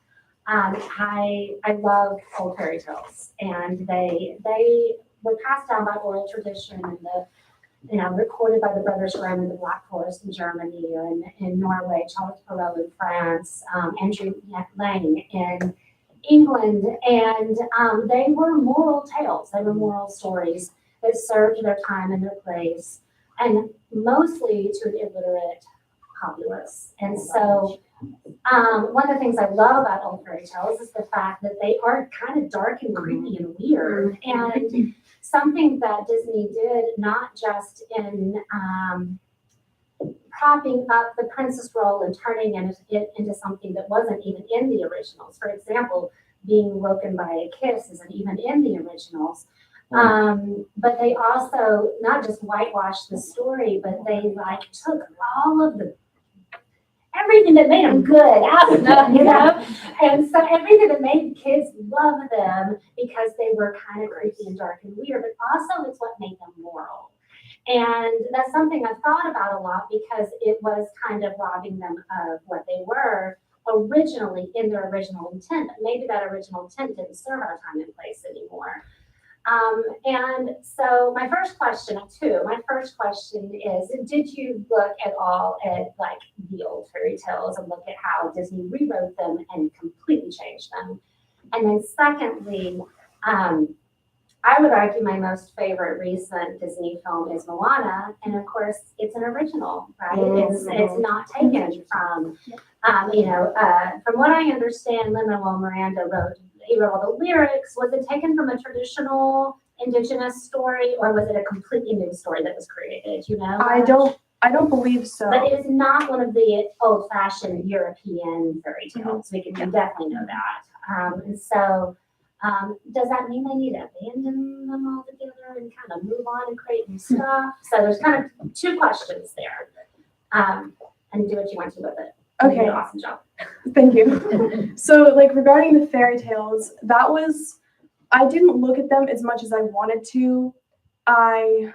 I love old fairy tales, and they were passed down by oral tradition and recorded by the Brothers Grimm in the Black Forest in Germany, or in Norway, Charles Perrault in France, Andrew Lang in England, and they were moral tales. They were moral stories that served their time and their place, and mostly to an illiterate populace. And so one of the things I love about old fairy tales is the fact that they are kind of dark and creepy and weird, and something that Disney did, not just in propping up the princess role and turning it into something that wasn't even in the originals. For example, being woken by a kiss isn't even in the originals. But they also not just whitewashed the story, but they like took all of everything that made them good out of them, you know? And so everything that made kids love them because they were kind of creepy and dark and weird, but also it's what made them moral. And that's something I've thought about a lot because it was kind of robbing them of what they were originally in their original intent. But maybe that original intent didn't serve our time and place anymore. And so my first question is, did you look at all at like the old fairy tales and look at how Disney rewrote them and completely changed them? And then secondly, I would argue my most favorite recent Disney film is Moana, and of course it's an original, right? It's not taken from, from what I understand, Lin-Manuel Miranda he wrote all the lyrics. Was it taken from a traditional indigenous story, or was it a completely new story that was created? You know, I don't believe so. But it is not one of the old-fashioned European fairy tales. We can definitely know that. And so, does that mean they need to abandon them altogether and kind of move on and create new stuff? So there's kind of two questions there. And do what you want to with it. Okay. You did an awesome job. Thank you. So like regarding the fairy tales, I didn't look at them as much as I wanted to. I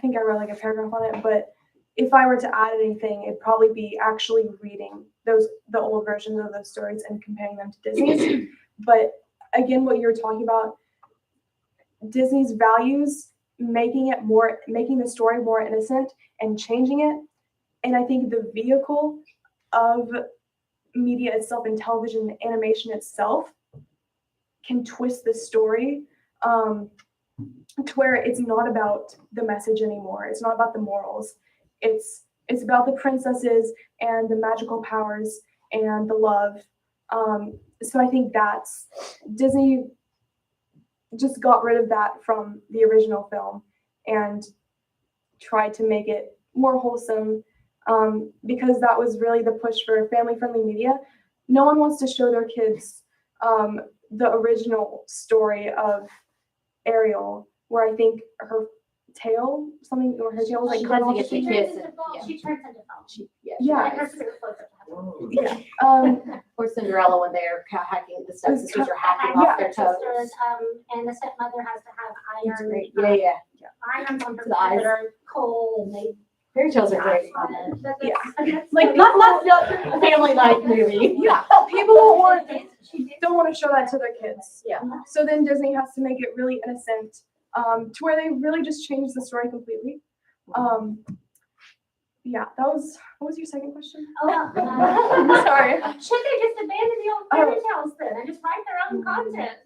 think I wrote like a paragraph on it, but if I were to add anything, it'd probably be actually reading the old versions of those stories and comparing them to Disney's. But again, what you're talking about, Disney's values, making the story more innocent and changing it. And I think the vehicle of media itself and television and animation itself can twist the story to where it's not about the message anymore. It's not about the morals. It's about the princesses and the magical powers and the love. So I think Disney just got rid of that from the original film and tried to make it more wholesome, because that was really the push for family-friendly media. No one wants to show their kids the original story of Ariel, where I think her tail was like cut off. She turns into foam. Yeah. Or Cinderella when they're hacking, the stepsisters are hacking off their toes. And the stepmother has to have iron. Irons on her that are coal, and they. Fairy tales are great. Like not a family night movie. Yeah, people don't want to show that to their kids. Yeah. So then Disney has to make it really innocent, to where they really just change the story completely. Yeah, what was your second question? Sorry. Should they just abandon the old fairy tales then and just write their own content?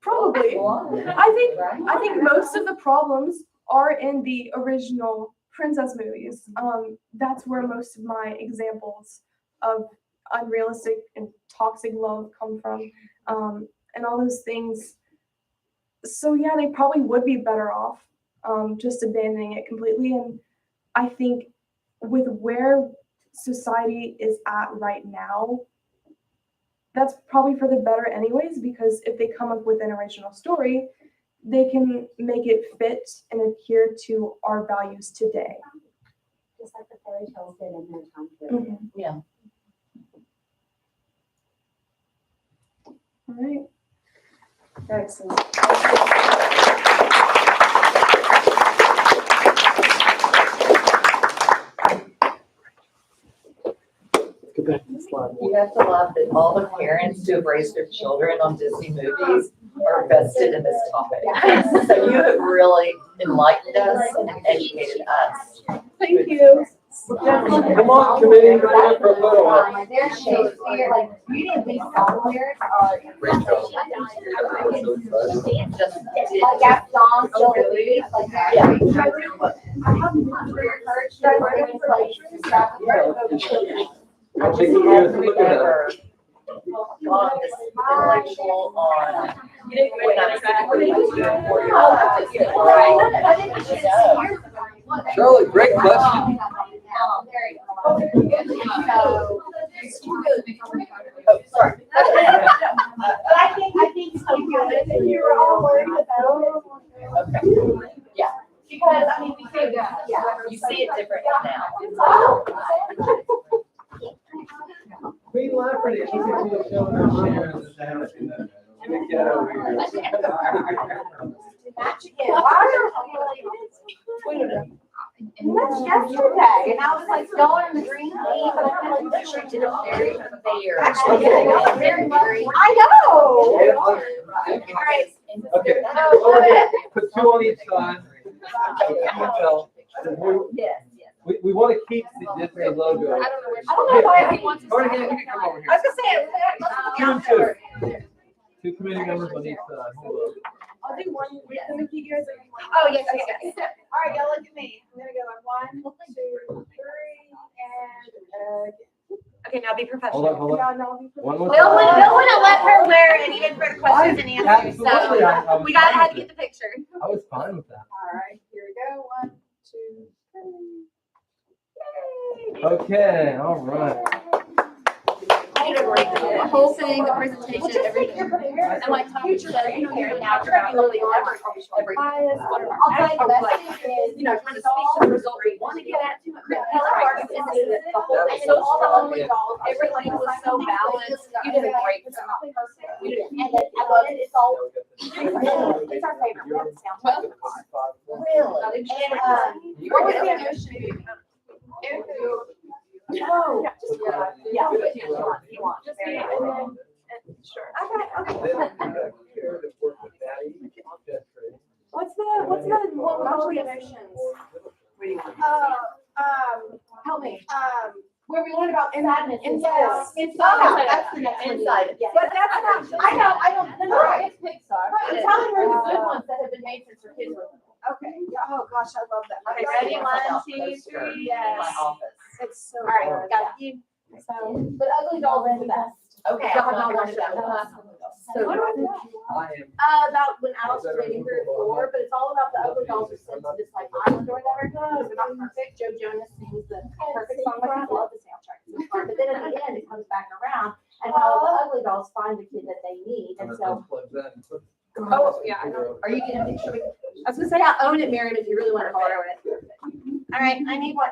Probably. I think most of the problems are in the original princess movies. That's where most of my examples of unrealistic and toxic love come from, and all those things. So yeah, they probably would be better off just abandoning it completely. And I think with where society is at right now, that's probably for the better anyways, because if they come up with an original story, they can make it fit and adhere to our values today. Just like the fairy tales did in their time period. Mm-hmm. Yeah. All right. Excellent. Go back to the slide. You have to love that all the parents who have raised their children on Disney movies are vested in this topic. So you have really enlightened us and educated us. Thank you. Come on, committee, come on for a photo op. They're Shakespeare, like reading these song lyrics are like Gaston, so really, like that. I'm taking you to look at that. God, this intellectual on. Charlotte, great question. Oh, sorry. I think so good. You were all worried about Queen Lafferty, she can do a show now. In the ghetto here. Match again. That's yesterday, and I was like going in the green tea, but I feel like the picture did it very fair. I know. All right. Okay, over here, put two on each side. Yes. We want to keep the Disney logo. I don't know why he wants to. Go ahead, you can come over here. I was gonna say, Two and two. Two committee members on each side. Hold up. I'll do one with the Mickey ears. Oh, yes, yes, yes. All right, y'all look at me. I'm gonna go in 1, 2, 3, and Okay, now be professional. Hold on. no. One more Bill time. wouldn't let her wear it even for the questions and answers, Absolutely, I so was we gotta fine have to with get the picture. I was fine with that. All right, here we go. 1, 2, 3. Okay, all right. The whole thing, the presentation, everything. And like future, you know, you're now really never bias, whatever. I'll tell you the best thing is, you know, trying to speak to the result we want to get at. The whole thing, so all the only goals, everything was so balanced. You did a great job. You did, and then I love it. It's all. It's our favorite. We have the soundtrack. Really? And what was the emotion? Oh, yeah. You want. Just me, and then, sure. Okay. What's the one with all the emotions? Help me. Where we learn about sadness. Inside. That's the next one. Inside. Yes. But that's not. I don't. No, it's Pixar. I'm telling her the good ones that have been made since her kids were little. Okay. Oh gosh, I love that. Okay, ready? 1, 2, 3. Yes. It's so All right, good. got you. So, but ugly dolls are the best. Okay. God, not one of them. So, about when Alice was waiting for her floor, but it's all about the ugly dolls are sent to this like island or whatever. They're not perfect. Joe Jonas sings the perfect song. Like, I love the soundtrack. It's so fun. But then at the end, it comes back around, and how the ugly dolls find the kid that they need, and so. Oh, yeah. Are you getting a picture? I was gonna say, I own it, Miriam, if you really want to borrow it. All right, I need one.